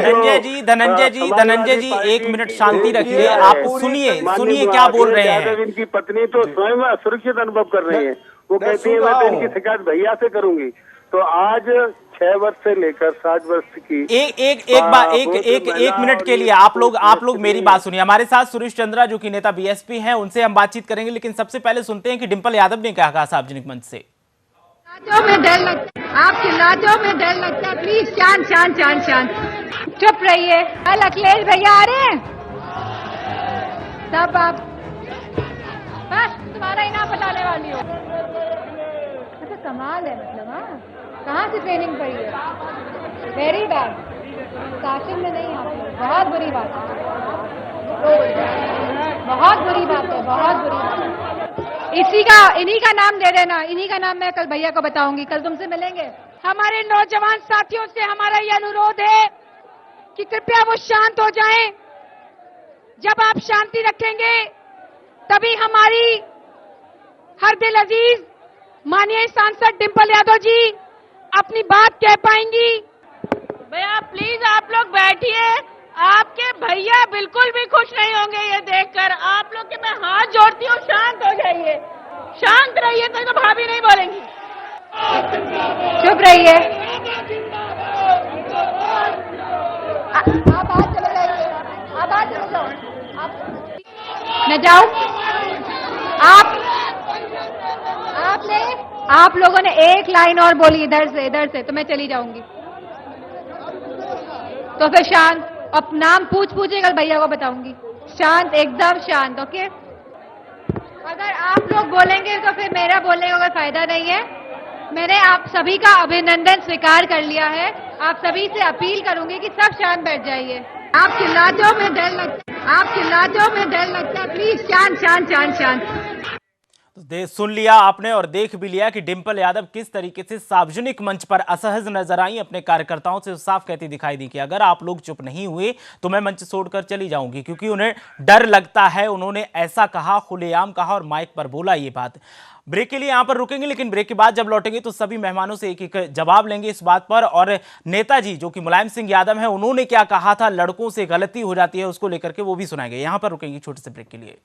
धनंजय जी 1 मिनट शांति रखिए। आप सुनिए क्या बोल रहे हैं। इनकी पत्नी तो स्वयं असुरक्षित अनुभव कर रही है। वो कहती है मैं तो इनकी शिकायत भैया से करूंगी। तो आज 6 वर्ष से लेकर 60 वर्ष की एक मिनट के लिए आप लोग मेरी बात सुनिए। हमारे साथ सुरेश चंद्रा जो कि नेता बीएसपी हैं, उनसे हम बातचीत करेंगे, लेकिन सबसे पहले सुनते हैं कि डिंपल यादव ने क्या कहा सार्वजनिक मंच से। में डर लगता है, आपके लाजों में डर लगता है। प्लीज शांत शांत शांत शांत चुप रहिए। कल अखिलेश भैया आ रहे हैं तब आप बस तुम्हारा इनाम बताने वाली हो। अच्छा कमाल है, मतलब हाँ कहाँ से ट्रेनिंग पड़ी है? Very bad. शासन में नहीं आते, बहुत बुरी बात है, बहुत बुरी बात है, बहुत बुरी बात है। इन्हीं का नाम दे देना, इन्हीं का नाम मैं कल भैया को बताऊंगी। कल तुमसे मिलेंगे। हमारे नौजवान साथियों से हमारा ये अनुरोध है कि कृपया वो शांत हो जाएं। जब आप शांति रखेंगे तभी हमारी हर दिल अजीज माननीय सांसद डिंपल यादव जी अपनी बात कह पाएंगी। भैया प्लीज आप लोग बैठिए। आपके भैया बिल्कुल भी खुश नहीं होंगे ये देखकर। आप लोग के मैं हाथ जोड़ती हूँ, शांत हो जाइए, शांत रहिए, तो भाभी नहीं बोलेंगी। चुप रहिए। आप बात चले जाइए, आप बात चले जाओ। मैं जाऊँ? आप लोगों ने एक लाइन और बोली इधर से तो मैं चली जाऊंगी। तो फिर शांत। अब नाम पूछिए, कल भैया को बताऊंगी। शांत, एकदम शांत। ओके, अगर आप लोग बोलेंगे तो फिर मेरा बोलने का कोई फायदा नहीं है। मैंने आप सभी का अभिनंदन स्वीकार कर लिया है। आप सभी से अपील करूंगी कि सब शांत बैठ जाइए। आपके लाजों में डर लगता है, आपके लाजों में डर लगता है। प्लीज शांत शांत शांत शांत। सुन लिया आपने और देख भी लिया कि डिंपल यादव किस तरीके से सार्वजनिक मंच पर असहज नजर आई, अपने कार्यकर्ताओं से साफ कहती दिखाई दी कि अगर आप लोग चुप नहीं हुए तो मैं मंच छोड़कर चली जाऊंगी, क्योंकि उन्हें डर लगता है। उन्होंने ऐसा कहा, खुलेआम कहा और माइक पर बोला ये बात। ब्रेक के लिए यहां पर रुकेंगे, लेकिन ब्रेक के बाद जब लौटेंगे तो सभी मेहमानों से एक एक जवाब लेंगे इस बात पर। और नेताजी जो कि मुलायम सिंह यादव है, उन्होंने क्या कहा था, लड़कों से गलती हो जाती है उसको लेकर के, वो भी सुनाएंगे। यहां पर रुकेंगे छोटे से ब्रेक के लिए।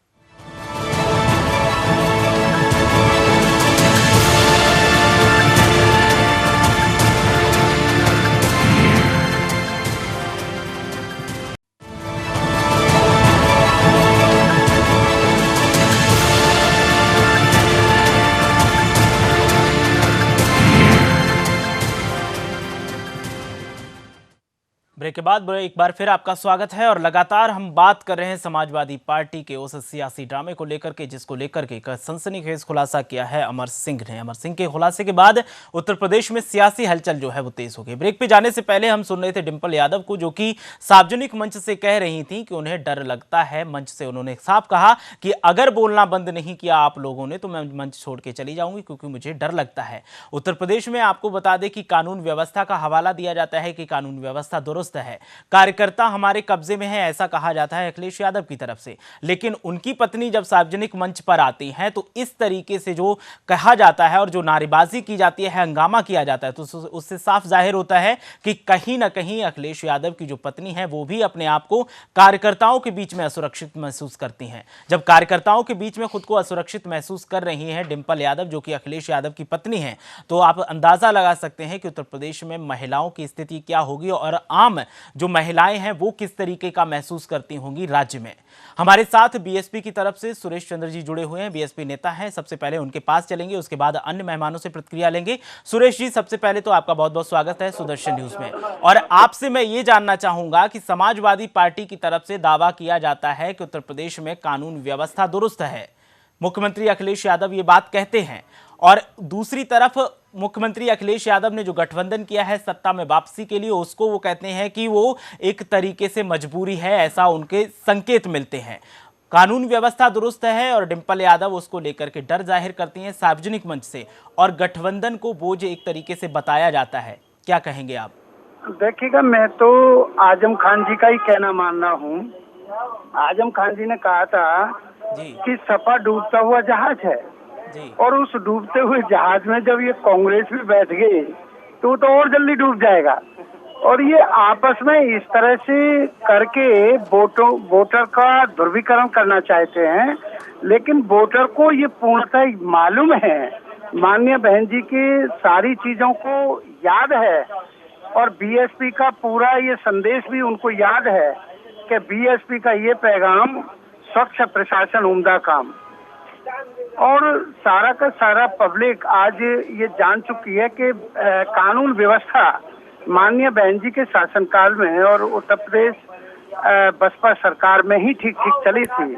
ब्रेक के बाद एक बार फिर आपका स्वागत है और लगातार हम बात कर रहे हैं समाजवादी पार्टी के उस सियासी ड्रामे को लेकर के, जिसको लेकर के एक सनसनीखेज खुलासा किया है अमर सिंह ने। अमर सिंह के खुलासे के बाद उत्तर प्रदेश में सियासी हलचल जो है वो तेज हो गई। ब्रेक पे जाने से पहले हम सुन रहे थे डिंपल यादव को, जो कि सार्वजनिक मंच से कह रही थी कि उन्हें डर लगता है। मंच से उन्होंने साफ कहा कि अगर बोलना बंद नहीं किया आप लोगों ने तो मैं मंच छोड़ के चली जाऊंगी, क्योंकि मुझे डर लगता है। उत्तर प्रदेश में आपको बता दें कि कानून व्यवस्था का हवाला दिया जाता है कि कानून व्यवस्था दुरुस्त है, कार्यकर्ता हमारे कब्जे में है, ऐसा कहा जाता है अखिलेश यादव की तरफ से। लेकिन उनकी पत्नी जब सार्वजनिक मंच पर आती हैं तो इस तरीके से जो कहा जाता है और जो नारेबाजी की जाती है, हंगामा किया जाता है, तो उससे साफ जाहिर होता है कि कहीं ना कहीं अखिलेश यादव की जो पत्नी है वो भी अपने आप को कार्यकर्ताओं के बीच में असुरक्षित महसूस करती हैं। जब कार्यकर्ताओं के बीच में खुद को असुरक्षित महसूस कर रही हैं डिंपल यादव, जो कि अखिलेश यादव की पत्नी है, तो आप अंदाजा लगा सकते हैं कि उत्तर प्रदेश में महिलाओं की स्थिति क्या होगी और आम जो महिलाएं हैं वो किस तरीके का महसूस करती होंगी राज्य में। हमारे साथ बीएसपी की तरफ से सुरेश चंद्र जी जुड़े हुए हैं, बीएसपी नेता हैं। सबसे पहले उनके पास चलेंगे, उसके बाद अन्य मेहमानों से प्रतिक्रिया लेंगे। सुरेश जी, सबसे पहले तो आपका बहुत बहुत स्वागत है सुदर्शन न्यूज में। और आपसे मैं ये जानना चाहूंगा कि समाजवादी पार्टी की तरफ से दावा किया जाता है कि उत्तर प्रदेश में कानून व्यवस्था दुरुस्त है, मुख्यमंत्री अखिलेश यादव ये बात कहते हैं, और दूसरी तरफ मुख्यमंत्री अखिलेश यादव ने जो गठबंधन किया है सत्ता में वापसी के लिए, उसको वो कहते हैं कि वो एक तरीके से मजबूरी है, ऐसा उनके संकेत मिलते हैं। कानून व्यवस्था दुरुस्त है और डिंपल यादव उसको लेकर के डर जाहिर करती हैं सार्वजनिक मंच से, और गठबंधन को बोझ एक तरीके से बताया जाता है। क्या कहेंगे आप? देखिएगा, मैं तो आजम खान जी का ही कहना मान रहा हूँ। आजम खान जी ने कहा था कि सपा डूबता हुआ जहाज है, और उस डूबते हुए जहाज में जब ये कांग्रेस भी बैठ गई तो और जल्दी डूब जाएगा। और ये आपस में इस तरह से करके वोटर का ध्रुवीकरण करना चाहते हैं, लेकिन वोटर को ये पूर्णतः मालूम है, माननीय बहन जी की सारी चीजों को याद है, और बीएसपी का पूरा ये संदेश भी उनको याद है कि बीएसपी का ये पैगाम स्वच्छ प्रशासन उम्दा काम, और सारा का सारा पब्लिक आज ये जान चुकी है कि कानून व्यवस्था माननीय बहन जी के शासनकाल में और उत्तर प्रदेश बसपा सरकार में ही ठीक ठीक चली थी।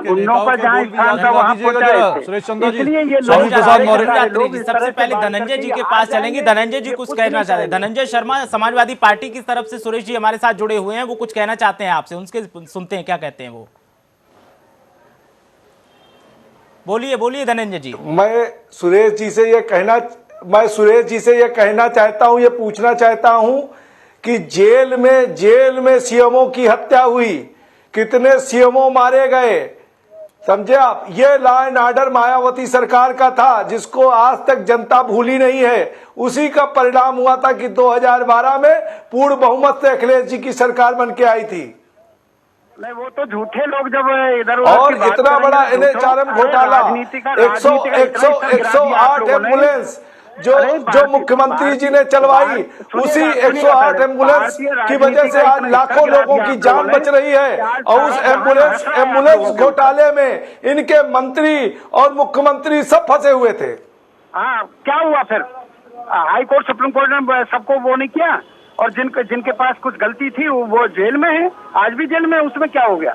उन लोगों का जहाँ स्थान था वहाँ पहुँचाए थे। इसलिए ये लोग सबसे पहले धनंजय जी के पास चलेंगे। धनंजय जी कुछ कहना चाहते हैं। धनंजय शर्मा समाजवादी पार्टी की तरफ से सुरेश जी हमारे साथ जुड़े हुए हैं, वो कुछ कहना चाहते हैं आपसे, उनके सुनते हैं क्या कहते हैं वो। बोलिए बोलिए धनंजय जी। मैं सुरेश जी से ये कहना चाहता हूं, ये पूछना चाहता हूं कि जेल में सीएमओ की हत्या हुई, कितने सीएमओ मारे गए, समझे आप। ये लॉ एंड ऑर्डर मायावती सरकार का था, जिसको आज तक जनता भूली नहीं है। उसी का परिणाम हुआ था कि 2012 में पूर्ण बहुमत से अखिलेश जी की सरकार बन के आई थी। नहीं, वो तो झूठे लोग जब इधर और इतना बड़ा एनएचआरएम घोटाला, 108 एम्बुलेंस जो मुख्यमंत्री जी ने चलवाई, उसी 108 एम्बुलेंस की वजह से आज लाखों लोगों की जान बच रही है। और उस एम्बुलेंस घोटाले में इनके मंत्री और मुख्यमंत्री सब फंसे हुए थे। हाँ, क्या हुआ फिर? हाई कोर्ट सुप्रीम कोर्ट ने सबको वो नहीं किया, और जिनके पास कुछ गलती थी वो जेल में है, आज भी जेल में, उसमें क्या हो गया?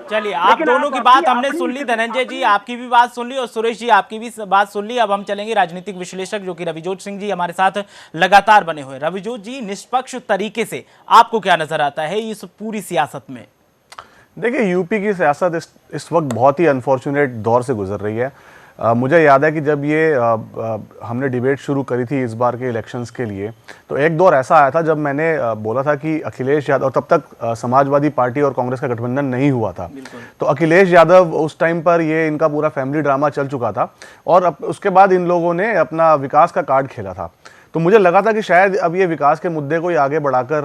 चलिए, आप दोनों की बात हमने सुन ली। धनंजय जी आपकी भी बात सुन ली और सुरेश जी आपकी भी बात सुन ली। अब हम चलेंगे राजनीतिक विश्लेषक जो कि रविजोत सिंह जी हमारे साथ लगातार बने हुए। रविजोत जी, निष्पक्ष तरीके से आपको क्या नजर आता है इस पूरी सियासत में? देखिए, यूपी की सियासत इस वक्त बहुत ही अनफॉर्चुनेट दौर से गुजर रही है। मुझे याद है कि जब ये हमने डिबेट शुरू करी थी इस बार के इलेक्शंस के लिए, तो एक दौर ऐसा आया था जब मैंने बोला था कि अखिलेश यादव, तब तक समाजवादी पार्टी और कांग्रेस का गठबंधन नहीं हुआ था, तो अखिलेश यादव उस टाइम पर ये इनका पूरा फैमिली ड्रामा चल चुका था और उसके बाद इन लोगों ने अपना विकास का कार्ड खेला था। तो मुझे लगा था कि शायद अब ये विकास के मुद्दे को ही आगे बढ़ाकर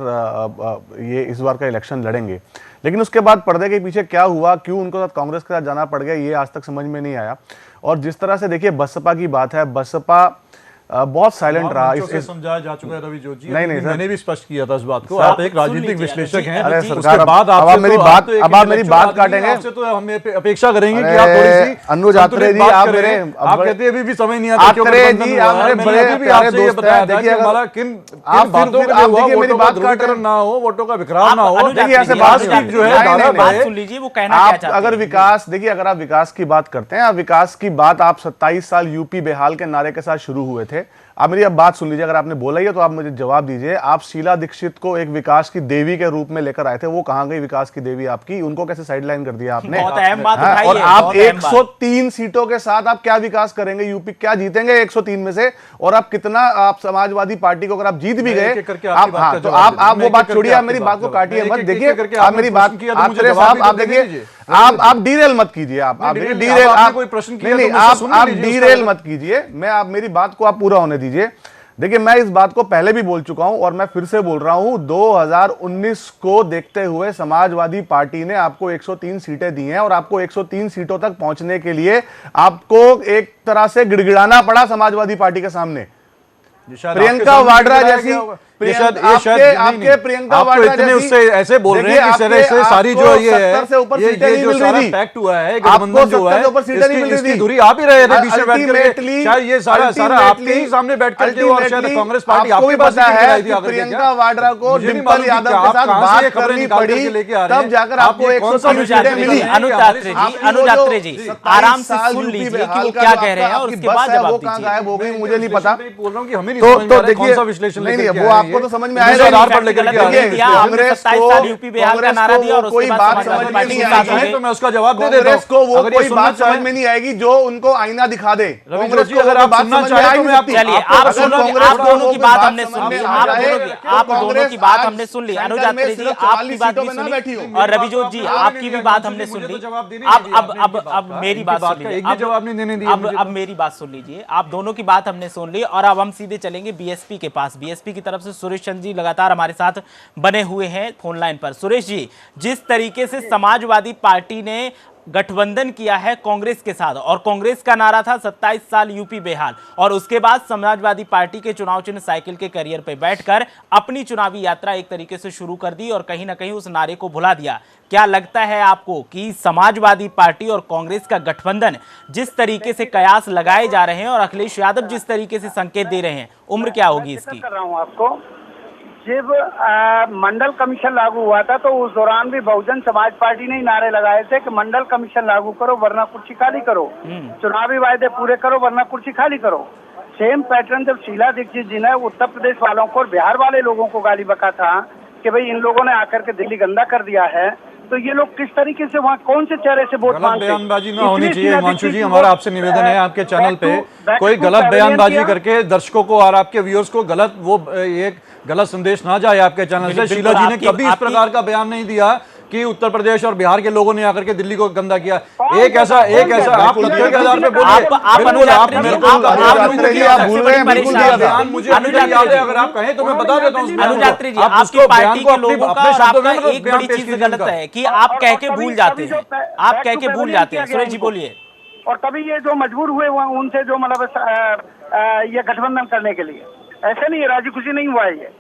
ये इस बार का इलेक्शन लड़ेंगे, लेकिन उसके बाद पर्दे के पीछे क्या हुआ, क्यों उनको साथ कांग्रेस के साथ जाना पड़ गया, ये आज तक समझ में नहीं आया। और जिस तरह से देखिए बसपा की बात है, बसपा बहुत साइलेंट रहा। इसे समझाया जा चुका है रवि जोत जी। नहीं मैंने भी स्पष्ट किया था इस बात को। आप एक राजनीतिक विश्लेषक हैं। अरे उसके सरकार, बाद अब आप मेरी बात काटेंगे। आपसे तो हम अपेक्षा करेंगे कि आप थोड़ी सी अनुज आत्रे जी, आप मेरे, आप कहते हैं अभी भी समझ नहीं आता क्यों आत्रे जी, आप मेरे बड़े प्यारे दोस्त हैं। देखिए हमारा किन आप बातों के लिए हुआ, मेरी बात ध्रुवीकरण ना हो, वोटों का बिखराव ना हो। देखिए ऐसे बात जो है बात सुन लीजिए, वो कहना क्या चाहते हैं। अगर विकास, देखिए अगर आप विकास की बात करते हैं, आप विकास की बात आप 27 साल यूपी बेहाल के नारे के साथ शुरू हुए थे। आप मेरी अब बात सुन लीजिए, अगर आपने बोला ही है तो आप मुझे जवाब दीजिए। आप शीला दीक्षित को एक विकास की देवी के रूप में लेकर आए थे, वो कहां गई विकास की देवी आपकी? उनको कैसे साइडलाइन कर दिया आपने? बहुत अहम बात उठाई है, और आप बहुत अहम बात। 103 सीटों के साथ आप क्या विकास करेंगे? यूपी क्या जीतेंगे 103 में से? और आप कितना, आप समाजवादी पार्टी को अगर आप जीत भी गए, आप, हाँ, तो आप वो बात छोड़िए, आप मेरी बात को काटिए मत। देखिए आप मेरी बात, आप देखिए, आप डीरेल मत कीजिए, आप डीरेल, आप कोई प्रश्न नहीं, आप डीरेल मत कीजिए। मैं, आप मेरी बात को आप पूरा होने दीजिए। देखिए मैं इस बात को पहले भी बोल चुका हूं और मैं फिर से बोल रहा हूं, 2019 को देखते हुए समाजवादी पार्टी ने आपको 103 सीटें दी हैं और आपको 103 सीटों तक पहुंचने के लिए आपको एक तरह से गिड़गिड़ाना पड़ा समाजवादी पार्टी के सामने। प्रियंका वाड्रा जैसी, आपके प्रियंका वाड्रा जैसी, उससे ऐसे बोल रहे हैं कि से सारी जो ये है, 70 से ऊपर सीटें नहीं मिल रही थी। पैक्ट हुआ है, गठबंधन जो है, इसकी दूरी आप ही रहे थे बीच में बैठ करके। शायद ये सारा आपके ही सामने बैठ करके, और शायद कांग्रेस पार्टी आपके पास है कि प्रियंका वाड्रा को डिंपल यादव के साथ बात करनी पड़ी, तब जाकर आपको 103 सीटें मिली। अनुज जी आराम से सुन लीजिए कि वो क्या कह रहे हैं और उसके बाद जवाब दीजिए। गायब हो गई मुझे नहीं पता, बोल रहा हूं कि हमें नहीं समझ में आ रहा है कौन सा विश्लेषण लेकर के आए हैं। वो आपको तो समझ में आएगा, आधार पर लेकर के कांग्रेस को यूपी बिहार का नारा दिया और कोई बात समझ में नहीं आएगी तो मैं उसका जवाब दे देता हूं। कांग्रेस को वो कोई बात समझ में नहीं आएगी जो उनको आईना दिखा दे। कांग्रेस को अगर आप सुनना चाहें तो मैं आपको, चलिए आप दोनों की बात हमने सुन ली, आप दोनों की बात हमने सुन ली। अनुज आत्रे जी आपकी बात भी सुनी और रविजोत जी आपकी भी बात हमने सुन ली। अब मेरी बात सुन लीजिए, जवाब नहीं देने दिया। अब मेरी बात सुन लीजिए, आप दोनों की बात हमने सुन ली और अब हम सीधे चलेंगे बीएसपी के पास। बीएसपी की तरफ से सुरेश चंद्र जी लगातार हमारे साथ बने हुए हैं फोन लाइन पर। सुरेश जी, जिस तरीके से समाजवादी पार्टी ने गठबंधन किया है कांग्रेस के साथ और कांग्रेस का नारा था 27 साल यूपी बेहाल, और उसके बाद समाजवादी पार्टी के चुनाव चिन्ह साइकिल के करियर पे बैठकर अपनी चुनावी यात्रा एक तरीके से शुरू कर दी और कहीं ना कहीं उस नारे को भुला दिया। क्या लगता है आपको कि समाजवादी पार्टी और कांग्रेस का गठबंधन जिस तरीके से कयास लगाए जा रहे हैं और अखिलेश यादव जिस तरीके से संकेत दे रहे हैं, उम्र क्या होगी इसकी? कर रहा हूं आपको, जब मंडल कमीशन लागू हुआ था तो उस दौरान भी बहुजन समाज पार्टी ने नारे लगाए थे कि मंडल कमीशन लागू करो वरना कुर्सी खाली करो, चुनावी वायदे पूरे करो वरना कुर्सी खाली करो। सेम पैटर्न जब शीला दीक्षित जी ने उत्तर प्रदेश वालों को और बिहार वाले लोगों को गाली बका था कि भाई इन लोगों ने आकर के दिल्ली गंदा कर दिया है, तो ये लोग किस तरीके से वहाँ कौन से चेहरे से वोट मांगते हैं? बयानबाजी ना होनी चाहिए हिमांशु जी, हमारा आपसे निवेदन है आपके चैनल पे कोई गलत बयानबाजी करके दर्शकों को और आपके व्यूअर्स को गलत वो एक गलत संदेश ना जाए आपके चैनल से। शीला जी ने कभी इस प्रकार का बयान नहीं दिया कि उत्तर प्रदेश और बिहार के लोगों ने आकर के दिल्ली को गंदा किया। एक ऐसा आप तथ्यों के आधार पे बोलिए। अगर आप कहें तो मैं बता देता हूँ। अनुज आत्रे जी, आपकी पार्टी के लोगों का और आपका एक बड़ी चीज गलत है कि आप कह के भूल जाते हैं, आप कह के भूल जाते हैं। सुरेश जी बोलिए। और तभी ये जो मजबूर हुए उनसे जो मतलब ये गठबंधन करने के लिए, ऐसे नहीं है, राजी खुशी नहीं हुआ है ये।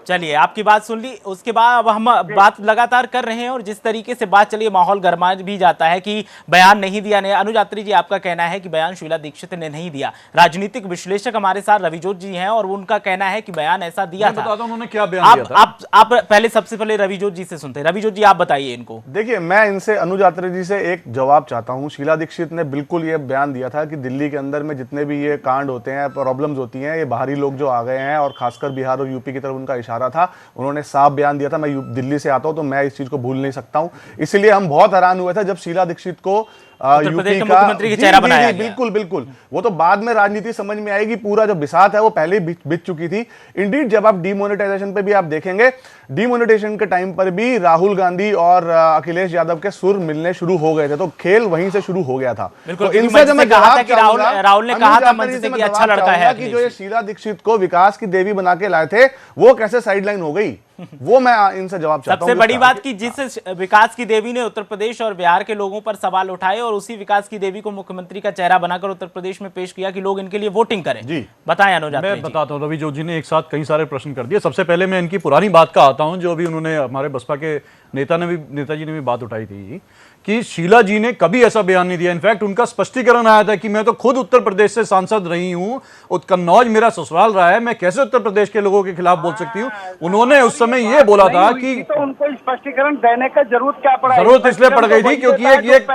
चलिए आपकी बात सुन ली, उसके बाद अब हम बात लगातार कर रहे हैं और जिस तरीके से बात चलिए माहौल गर्मा भी जाता है कि बयान नहीं दिया नहीं। अनुज आत्रे जी आपका कहना है कि बयान शीला दीक्षित ने नहीं दिया। राजनीतिक विश्लेषक हमारे साथ रविजोत जी हैं और उनका कहना है कि बयान ऐसा दिया था। उन्होंने क्या बयान दिया था? आप पहले सबसे पहले रविजोत जी से सुनते हैं। रविजोत जी आप बताइए इनको। देखिए मैं इनसे, अनुज आत्रे जी से एक जवाब चाहता हूं। शीला दीक्षित ने बिल्कुल ये बयान दिया था कि दिल्ली के अंदर में जितने भी ये कांड होते हैं, प्रॉब्लम्स होती हैं, ये बाहरी लोग जो आ गए हैं और खासकर बिहार और यूपी की तरफ उनका इशारा था। उन्होंने साफ बयान दिया था। मैं दिल्ली से आता हूं तो मैं इस चीज को भूल नहीं सकता हूं। इसलिए हम बहुत हैरान हुए थे जब शीला दीक्षित को उत्तर प्रदेश यूपी के का मुख्यमंत्री के चेहरा बनाया गया। बिल्कुल बिल्कुल, वो तो बाद में राजनीति समझ में आएगी। पूरा जो बिसात है वो पहले ही बीत चुकी थी। इंडीड जब आप डीमोनेटाइजेशन पे भी आप देखेंगे, डीमोनेटाइजेशन के टाइम पर भी राहुल गांधी और अखिलेश यादव के सुर मिलने शुरू हो गए थे, तो खेल वहीं से शुरू हो गया था। बिल्कुल, तो इनसे जब मैं कहा था कि राहुल ने कहा था मंच से कि अच्छा लड़का है कि जो ये शीला दीक्षित को विकास की देवी बना के लाए थे वो कैसे साइडलाइन हो गई, वो मैं इनसे जवाब चाहता हूं। सबसे बड़ी बात कि जिस विकास की देवी ने उत्तर प्रदेश और बिहार के लोगों पर सवाल उठाए और उसी विकास की देवी को मुख्यमंत्री का चेहरा बनाकर उत्तर प्रदेश में पेश किया कि लोग इनके लिए वोटिंग करें। जी बताएं अनुज यात्री जी। मैं बताता हूं, रवि जोशी ने एक साथ कई सारे प्रश्न कर दिए। सबसे पहले मैं इनकी पुरानी बात का आता हूं, जो अभी उन्होंने हमारे बसपा के नेताजी ने भी बात उठाई थी कि शीला जी ने कभी ऐसा बयान नहीं दिया। इनफैक्ट उनका स्पष्टीकरण आया था कि मैं तो खुद उत्तर प्रदेश से सांसद रही हूं, कन्नौज मेरा ससुराल रहा है, मैं कैसे उत्तर प्रदेश के लोगों के खिलाफ बोल सकती हूं। उन्होंने उस समय ये बोला था कि तो उनको स्पष्टीकरण देने का जरूरत क्या पड़ा? जरूरत इसलिए पड़ गई थी क्योंकि एक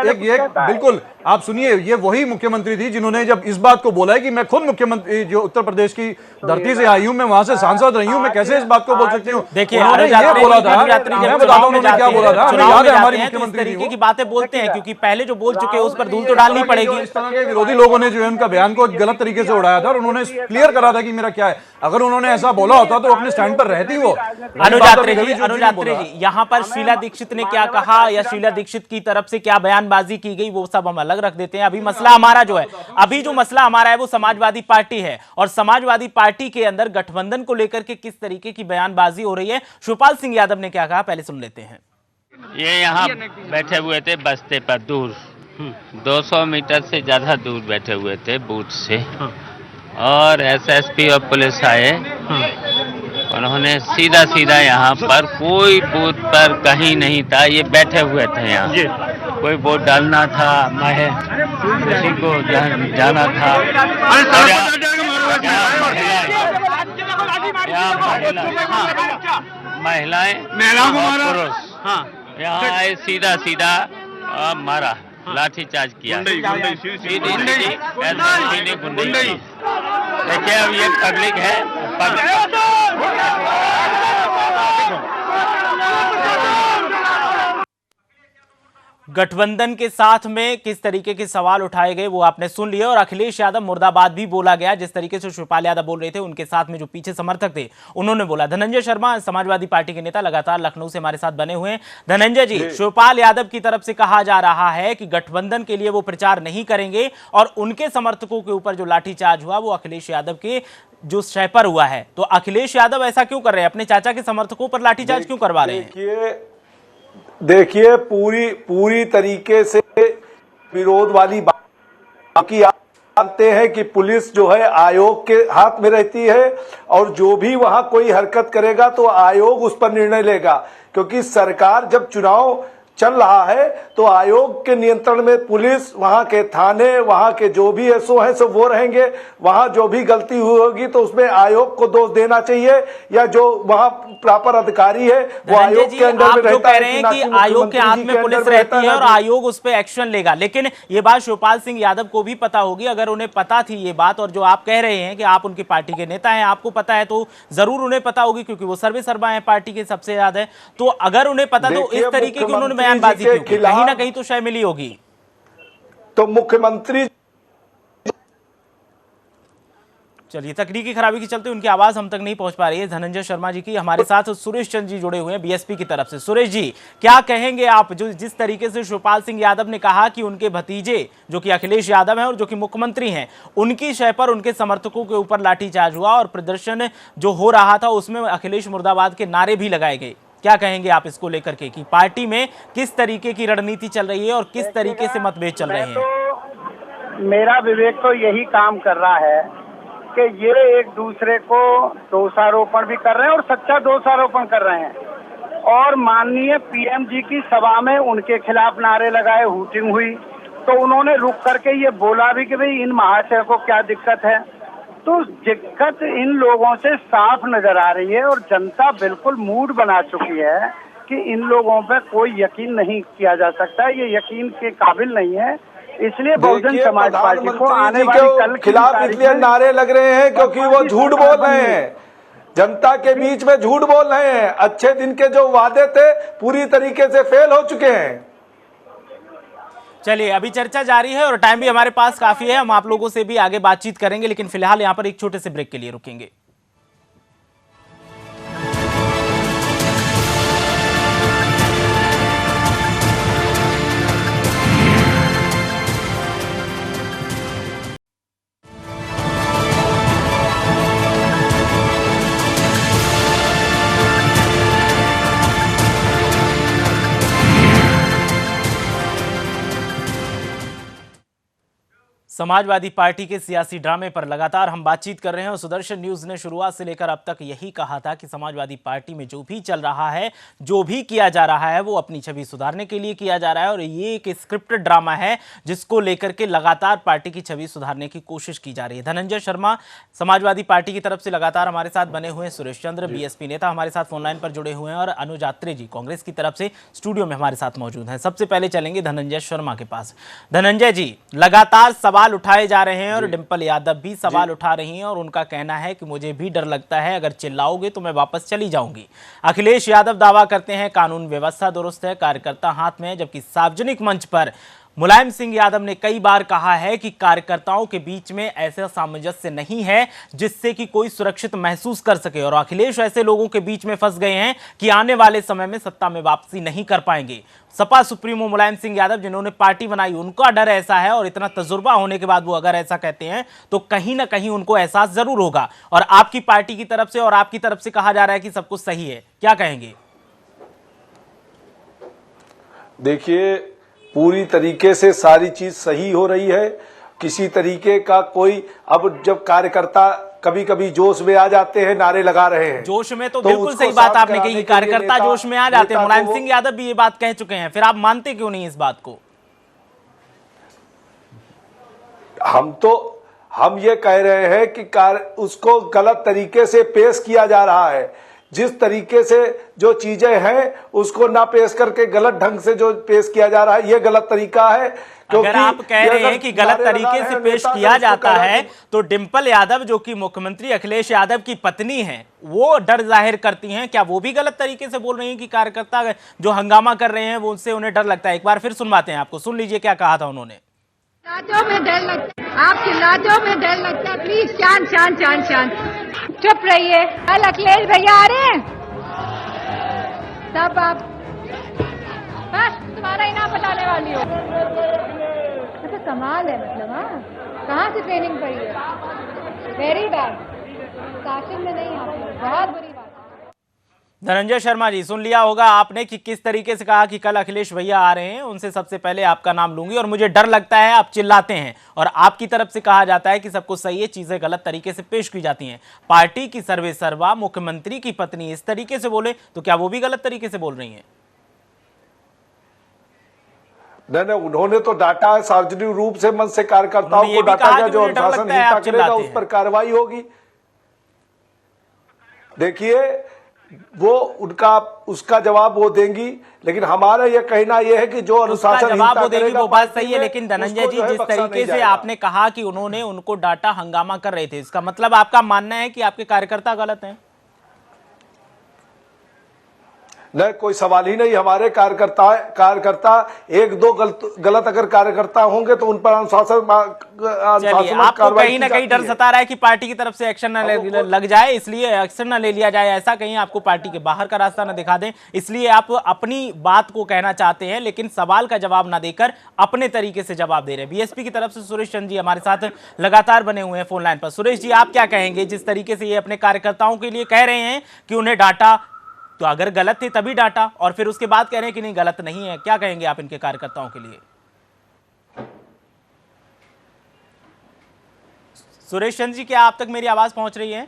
बिल्कुल आप सुनिए, ये वही मुख्यमंत्री थी जिन्होंने जब इस बात को बोला है कि मैं खुद मुख्यमंत्री जो उत्तर प्रदेश की धरती से आई हूं, मैं वहां से सांसद रही हूं, मैं कैसे इस बात को बोल सकती हूँ। देखिए उन्होंने ये बोला था, मैं बताता हूं उन्होंने क्या बोला था। हमें याद है हमारी मुख्यमंत्री तरीके की बातें बोलते हैं, क्योंकि पहले जो बोल चुके हैं उस पर धूल तो डालनी पड़ेगी। इस तरह के विरोधी लोगों ने जो है उनका बयान को गलत तरीके से उड़ाया था और उन्होंने क्लियर करा था कि मेरा क्या है। अगर उन्होंने ऐसा बोला होता तो अपने स्टैंड पर रहती वो। अनुज यात्री जी, यहाँ पर शीला दीक्षित ने क्या कहा या शीला दीक्षित की तरफ से क्या बयानबाजी की गई, वो सब हम अलग रख देते हैं। अभी मसला हमारा जो है, अभी जो मसला हमारा है वो समाजवादी पार्टी है, और समाजवादी पार्टी के अंदर गठबंधन को लेकर के किस तरीके की बयानबाजी हो रही है। शिवपाल सिंह यादव ने क्या कहा, पहले सुन लेते हैं। ये यहाँ बैठे हुए थे बस्ते पर दूर, 200 मीटर से ज्यादा दूर बैठे हुए थे बूथ से, और एसएसपी और पुलिस आए। उन्होंने सीधा सीधा यहाँ पर कोई बूथ पर कहीं नहीं था, ये बैठे हुए थे यहाँ। कोई वोट डालना था, किसी को जाना था। महिलाएं पुरुष यहाँ आए, सीधा सीधा मारा, लाठीचार्ज किया। देखिए अब ये पब्लिक है, गठबंधन के साथ में किस तरीके के सवाल उठाए गए वो आपने सुन लिया, और अखिलेश यादव मुर्दाबाद भी बोला गया। जिस तरीके से शिवपाल यादव बोल रहे थे, उनके साथ में जो पीछे समर्थक थे उन्होंने बोला। धनंजय शर्मा समाजवादी पार्टी के नेता लगातार लखनऊ से हमारे साथ बने हुए हैं। धनंजय जी, शिवपाल यादव की तरफ से कहा जा रहा है कि गठबंधन के लिए वो प्रचार नहीं करेंगे, और उनके समर्थकों के ऊपर जो लाठीचार्ज हुआ वो अखिलेश यादव के जो शय पर हुआ है। तो अखिलेश यादव ऐसा क्यों कर रहे हैं, अपने चाचा के समर्थकों पर लाठीचार्ज क्यों करवा रहे हैं? देखिए पूरी तरीके से विरोध वाली बात की आप जानते हैं कि पुलिस जो है आयोग के हाथ में रहती है, और जो भी वहां कोई हरकत करेगा तो आयोग उस पर निर्णय लेगा। क्योंकि सरकार जब चुनाव चल रहा है तो आयोग के नियंत्रण में पुलिस, वहां के थाने, वहां के जो भी एसओ हैं सब वो रहेंगे। वहां जो भी गलती हुई होगी तो उसमें आयोग को दोष देना चाहिए, या जो वहां प्रॉपर अधिकारी है वो आयोग के अंडर में रहता है। कह रहे हैं कि आयोग के हाथ में पुलिस रहती है और आयोग उस पर एक्शन लेगा, लेकिन ये बात शिवपाल सिंह यादव को भी पता होगी। अगर उन्हें पता थी ये बात, और जो आप कह रहे हैं कि आप उनकी पार्टी के नेता हैं, आपको पता है, तो जरूर उन्हें पता होगी, क्योंकि वो सर्वे सर्वा है पार्टी के सबसे ज्यादा। तो अगर उन्हें पता, तो इस तरीके की उन्होंने बयानबाजी क्यों की? कहीं ना कहीं तो शायद मिली होगी। तो मुख्यमंत्री, चलिए, तकनीकी खराबी के चलते उनकी आवाज हम तक नहीं पहुंच पा रही है धनंजय शर्मा जी की। हमारे साथ सुरेश चंद्र जी जुड़े हुए हैं बीएसपी की तरफ से। सुरेश जी, क्या कहेंगे आप, जो जिस तरीके से शिवपाल सिंह यादव ने कहा कि उनके भतीजे जो कि अखिलेश यादव हैं और जो कि मुख्यमंत्री हैं, उनकी शय पर उनके समर्थकों के ऊपर लाठीचार्ज हुआ और प्रदर्शन जो हो रहा था उसमें अखिलेश मुर्दाबाद के नारे भी लगाए गए, क्या कहेंगे आप इसको लेकर के कि पार्टी में किस तरीके की रणनीति चल रही है और किस तरीके से मतभेद चल रहे हैं? तो मेरा विवेक तो यही काम कर रहा है कि ये एक दूसरे को दोषारोपण भी कर रहे हैं और सच्चा दोषारोपण कर रहे हैं। और माननीय पीएम जी की सभा में उनके खिलाफ नारे लगाए, हूटिंग हुई, तो उन्होंने रुक करके ये बोला भी कि भाई इन महाशय को क्या दिक्कत है। तो दिक्कत इन लोगों से साफ नजर आ रही है, और जनता बिल्कुल मूड बना चुकी है कि इन लोगों पर कोई यकीन नहीं किया जा सकता, ये यकीन के काबिल नहीं है। इसलिए बहुजन समाज पार्टी को आने वाली कल खिलाफ इसलिए नारे लग रहे हैं क्योंकि वो झूठ बोल रहे हैं, जनता के बीच में झूठ बोल रहे हैं। अच्छे दिन के जो वादे थे पूरी तरीके से फेल हो चुके हैं। चलिए, अभी चर्चा जारी है और टाइम भी हमारे पास काफी है, हम आप लोगों से भी आगे बातचीत करेंगे, लेकिन फिलहाल यहाँ पर एक छोटे से ब्रेक के लिए रुकेंगे। समाजवादी पार्टी के सियासी ड्रामे पर लगातार हम बातचीत कर रहे हैं और सुदर्शन न्यूज ने शुरुआत से लेकर अब तक यही कहा था कि समाजवादी पार्टी में जो भी चल रहा है, जो भी किया जा रहा है, वो अपनी छवि सुधारने के लिए किया जा रहा है और ये एक स्क्रिप्टेड ड्रामा है जिसको लेकर के लगातार पार्टी की छवि सुधारने की कोशिश की जा रही है। धनंजय शर्मा समाजवादी पार्टी की तरफ से लगातार हमारे साथ बने हुए हैं, सुरेश चंद्र बीएसपी नेता हमारे साथ फोनलाइन पर जुड़े हुए हैं और अनुज आत्रे जी कांग्रेस की तरफ से स्टूडियो में हमारे साथ मौजूद हैं। सबसे पहले चलेंगे धनंजय शर्मा के पास। धनंजय जी, लगातार सवाल उठाए जा रहे हैं और डिंपल यादव भी सवाल उठा रही हैं और उनका कहना है कि मुझे भी डर लगता है, अगर चिल्लाओगे तो मैं वापस चली जाऊंगी। अखिलेश यादव दावा करते हैं कानून व्यवस्था दुरुस्त है, कार्यकर्ता हाथ में है, जबकि सार्वजनिक मंच पर मुलायम सिंह यादव ने कई बार कहा है कि कार्यकर्ताओं के बीच में ऐसा सामंजस्य नहीं है जिससे कि कोई सुरक्षित महसूस कर सके और अखिलेश ऐसे लोगों के बीच में फंस गए हैं कि आने वाले समय में सत्ता में वापसी नहीं कर पाएंगे। सपा सुप्रीमो मुलायम सिंह यादव जिन्होंने पार्टी बनाई, उनका डर ऐसा है और इतना तजुर्बा होने के बाद वो अगर ऐसा कहते हैं तो कहीं ना कहीं उनको एहसास जरूर होगा और आपकी पार्टी की तरफ से और आपकी तरफ से कहा जा रहा है कि सब कुछ सही है, क्या कहेंगे? देखिए, पूरी तरीके से सारी चीज सही हो रही है, किसी तरीके का कोई, अब जब कार्यकर्ता कभी कभी जोश में आ जाते हैं, नारे लगा रहे हैं, जोश में तो बिल्कुल सही बात आपने कही, कार्यकर्ता जोश में आ जाते हैं, मुलायम सिंह यादव भी ये बात कह चुके हैं, फिर आप मानते क्यों नहीं इस बात को? हम ये कह रहे हैं कि उसको गलत तरीके से पेश किया जा रहा है। जिस तरीके से जो चीजें हैं उसको ना पेश करके गलत ढंग से जो पेश किया जा रहा है, ये गलत तरीका है। अगर आप कह रहे हैं कि गलत तरीके से पेश किया जाता है तो डिंपल यादव जो कि मुख्यमंत्री अखिलेश यादव की पत्नी हैं, वो डर जाहिर करती हैं, क्या वो भी गलत तरीके से बोल रही हैं कि कार्यकर्ता जो हंगामा कर रहे हैं वो उनसे उन्हें डर लगता है? एक बार फिर सुनवाते हैं आपको, सुन लीजिए क्या कहा था उन्होंने। चिल्लाते में डर लगता है, आप चिल्लाते में डर लगता है, प्लीज शांत शांत शांत शांत चुप रहिए। कल अखिलेश भैया आ रहे हैं, तब आप बस तुम्हारा इनाम बताने वाली हो। अच्छा कमाल है, मतलब हाँ, कहाँ से ट्रेनिंग पड़ी है? वेरी बैड, शासन में नहीं आती, बहुत बुरी बात। धनंजय शर्मा जी, सुन लिया होगा आपने कि किस तरीके से कहा कि कल अखिलेश भैया आ रहे हैं, उनसे सबसे पहले आपका नाम लूंगी और मुझे डर लगता है, आप चिल्लाते हैं और आपकी तरफ से कहा जाता है कि सब कुछ सही है, चीजें गलत तरीके से पेश की जाती हैं। पार्टी की सर्वे सर्वा मुख्यमंत्री की पत्नी इस तरीके से बोले तो क्या वो भी गलत तरीके से बोल रही हैं? नहीं, उन्होंने तो डांटा है, सार्वजनिक रूप से मंच से कार्यकर्ताओं को डांटा गया, जो अनुशासनहीनता करेगा उस पर कार्रवाई होगी। देखिए, वो उसका जवाब वो देंगी, लेकिन हमारा यह कहना यह है कि जो अनुशासन जवाब वो देगी वो बात सही है, लेकिन धनंजय जी जिस तरीके से आपने कहा कि उन्होंने उनको डाटा हंगामा कर रहे थे, इसका मतलब आपका मानना है कि आपके कार्यकर्ता गलत हैं? नहीं, कोई सवाल ही नहीं। हमारे कार्यकर्ता एक दो गलत अगर कार्यकर्ता होंगे तो उन पर अनुशासन आपको कहीं ना कहीं डर सता रहा है कि पार्टी की तरफ से एक्शन न लग जाए, इसलिए एक्शन न ले लिया जाए, ऐसा कहीं आपको पार्टी के बाहर का रास्ता न दिखा दें, इसलिए आप अपनी बात को कहना चाहते हैं लेकिन सवाल का जवाब ना देकर अपने तरीके से जवाब दे रहे हैं। बीएसपी की तरफ से सुरेश चंद्र जी हमारे साथ लगातार बने हुए हैं फोन लाइन पर। सुरेश जी, आप क्या कहेंगे जिस तरीके से ये अपने कार्यकर्ताओं के लिए कह रहे हैं कि उन्हें डाटा, तो अगर गलत थे तभी डाटा और फिर उसके बाद कह रहे हैं कि नहीं गलत नहीं है, क्या कहेंगे आप इनके कार्यकर्ताओं के लिए? सुरेश चंद्र जी, क्या आप तक मेरी आवाज पहुंच रही है?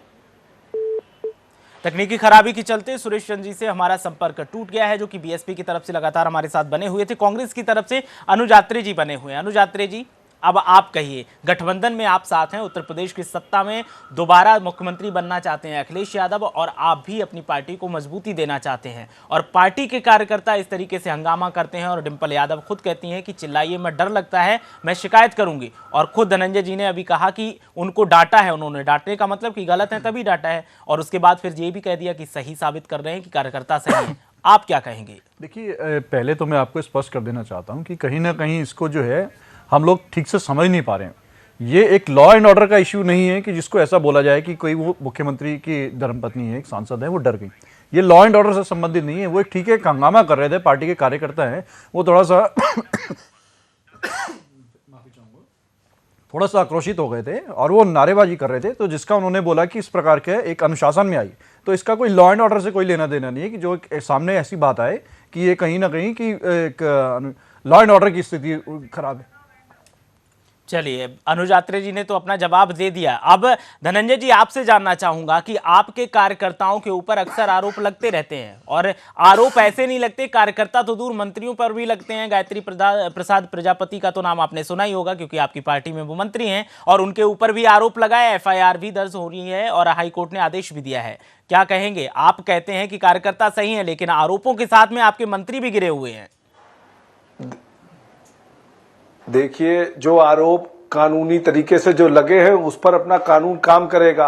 तकनीकी खराबी के चलते सुरेश चंद्र जी से हमारा संपर्क टूट गया है, जो कि बीएसपी की तरफ से लगातार हमारे साथ बने हुए थे। कांग्रेस की तरफ से अनुज आत्रे जी बने हुए हैं। अनुज आत्रे जी, अब आप कहिए, गठबंधन में आप साथ हैं, उत्तर प्रदेश की सत्ता में दोबारा मुख्यमंत्री बनना चाहते हैं अखिलेश यादव और आप भी अपनी पार्टी को मजबूती देना चाहते हैं और पार्टी के कार्यकर्ता इस तरीके से हंगामा करते हैं और डिंपल यादव खुद कहती हैं कि चिल्लाइए, मैं डर लगता है, मैं शिकायत करूंगी। और खुद धनंजय जी ने अभी कहा कि उनको डांटा है, उन्होंने डांटने का मतलब कि गलत है तभी डांटा है और उसके बाद फिर ये भी कह दिया कि सही साबित कर रहे हैं कि कार्यकर्ता सही है। आप क्या कहेंगे? देखिए, पहले तो मैं आपको स्पष्ट कर देना चाहता हूं कि कहीं ना कहीं इसको जो है हम लोग ठीक से समझ नहीं पा रहे हैं। ये एक लॉ एंड ऑर्डर का इश्यू नहीं है कि जिसको ऐसा बोला जाए कि कोई वो मुख्यमंत्री की धर्मपत्नी है, एक सांसद है, वो डर गई। ये लॉ एंड ऑर्डर से संबंधित नहीं है। वो एक ठीक है हंगामा कर रहे थे, पार्टी के कार्यकर्ता हैं, वो थोड़ा सा आक्रोशित हो गए थे और वो नारेबाजी कर रहे थे, तो जिसका उन्होंने बोला कि इस प्रकार के एक अनुशासन में आई, तो इसका कोई लॉ एंड ऑर्डर से कोई लेना देना नहीं है कि जो सामने ऐसी बात आए कि ये कहीं ना कहीं कि एक लॉ एंड ऑर्डर की स्थिति खराब है। चलिए, अनुज आत्रे जी ने तो अपना जवाब दे दिया। अब धनंजय जी, आपसे जानना चाहूंगा कि आपके कार्यकर्ताओं के ऊपर अक्सर आरोप लगते रहते हैं, और आरोप ऐसे नहीं लगते, कार्यकर्ता तो दूर मंत्रियों पर भी लगते हैं। गायत्री प्रसाद प्रजापति का तो नाम आपने सुना ही होगा, क्योंकि आपकी पार्टी में वो मंत्री हैं, और उनके ऊपर भी आरोप लगाया, FIR भी दर्ज हो रही है और हाईकोर्ट ने आदेश भी दिया है। क्या कहेंगे? आप कहते हैं कि कार्यकर्ता सही है, लेकिन आरोपों के साथ में आपके मंत्री भी गिरे हुए हैं। देखिए, जो आरोप कानूनी तरीके से जो लगे हैं उस पर अपना कानून काम करेगा।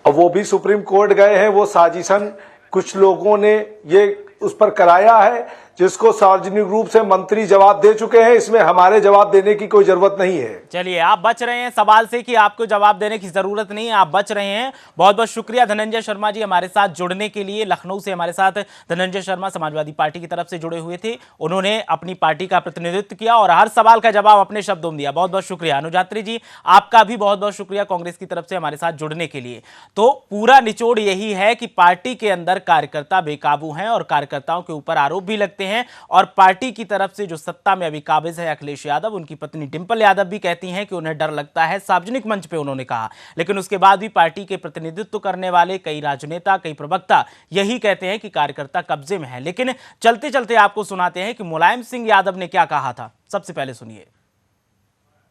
अब वो भी सुप्रीम कोर्ट गए हैं, वो साजिशन कुछ लोगों ने ये उस पर कराया है, जिसको सार्वजनिक रूप से मंत्री जवाब दे चुके हैं। इसमें हमारे जवाब देने की कोई जरूरत नहीं है। चलिए, आप बच रहे हैं सवाल से कि आपको जवाब देने की जरूरत नहीं है, आप बच रहे हैं। बहुत बहुत शुक्रिया धनंजय शर्मा जी हमारे साथ जुड़ने के लिए। लखनऊ से हमारे साथ धनंजय शर्मा समाजवादी पार्टी की तरफ से जुड़े हुए थे, उन्होंने अपनी पार्टी का प्रतिनिधित्व किया और हर सवाल का जवाब अपने शब्दों में दिया। बहुत बहुत शुक्रिया। अनुज आत्रे जी, आपका भी बहुत बहुत शुक्रिया कांग्रेस की तरफ से हमारे साथ जुड़ने के लिए। तो पूरा निचोड़ यही है कि पार्टी के अंदर कार्यकर्ता बेकाबू हैं और कार्यकर्ताओं के ऊपर आरोप भी लगते हैं, और पार्टी की तरफ से जो सत्ता में अभी काबिज है अखिलेश यादव, उनकी पत्नी डिंपल यादव भी कहती हैं कि उन्हें डर लगता है, सार्वजनिक मंच पे उन्होंने कहा। लेकिन उसके बाद भी पार्टी के प्रतिनिधित्व करने वाले कई राजनेता, कई प्रवक्ता यही कहते हैं कि कार्यकर्ता कब्जे में है। लेकिन चलते चलते आपको सुनाते हैं कि मुलायम सिंह यादव ने क्या कहा था। सबसे पहले सुनिए।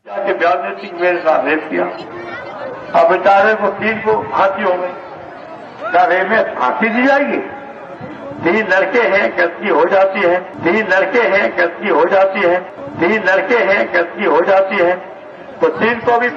मेरे साथ रेप किया, अब बेचारे को 3 को फांसी हो गई, क्या रेप में फांसी दी जाएगी? 3 लड़के हैं, गलती हो जाती है, 3 लड़के हैं, गलती हो जाती है, 3 लड़के हैं, गलती हो जाती है, तो 3 को भी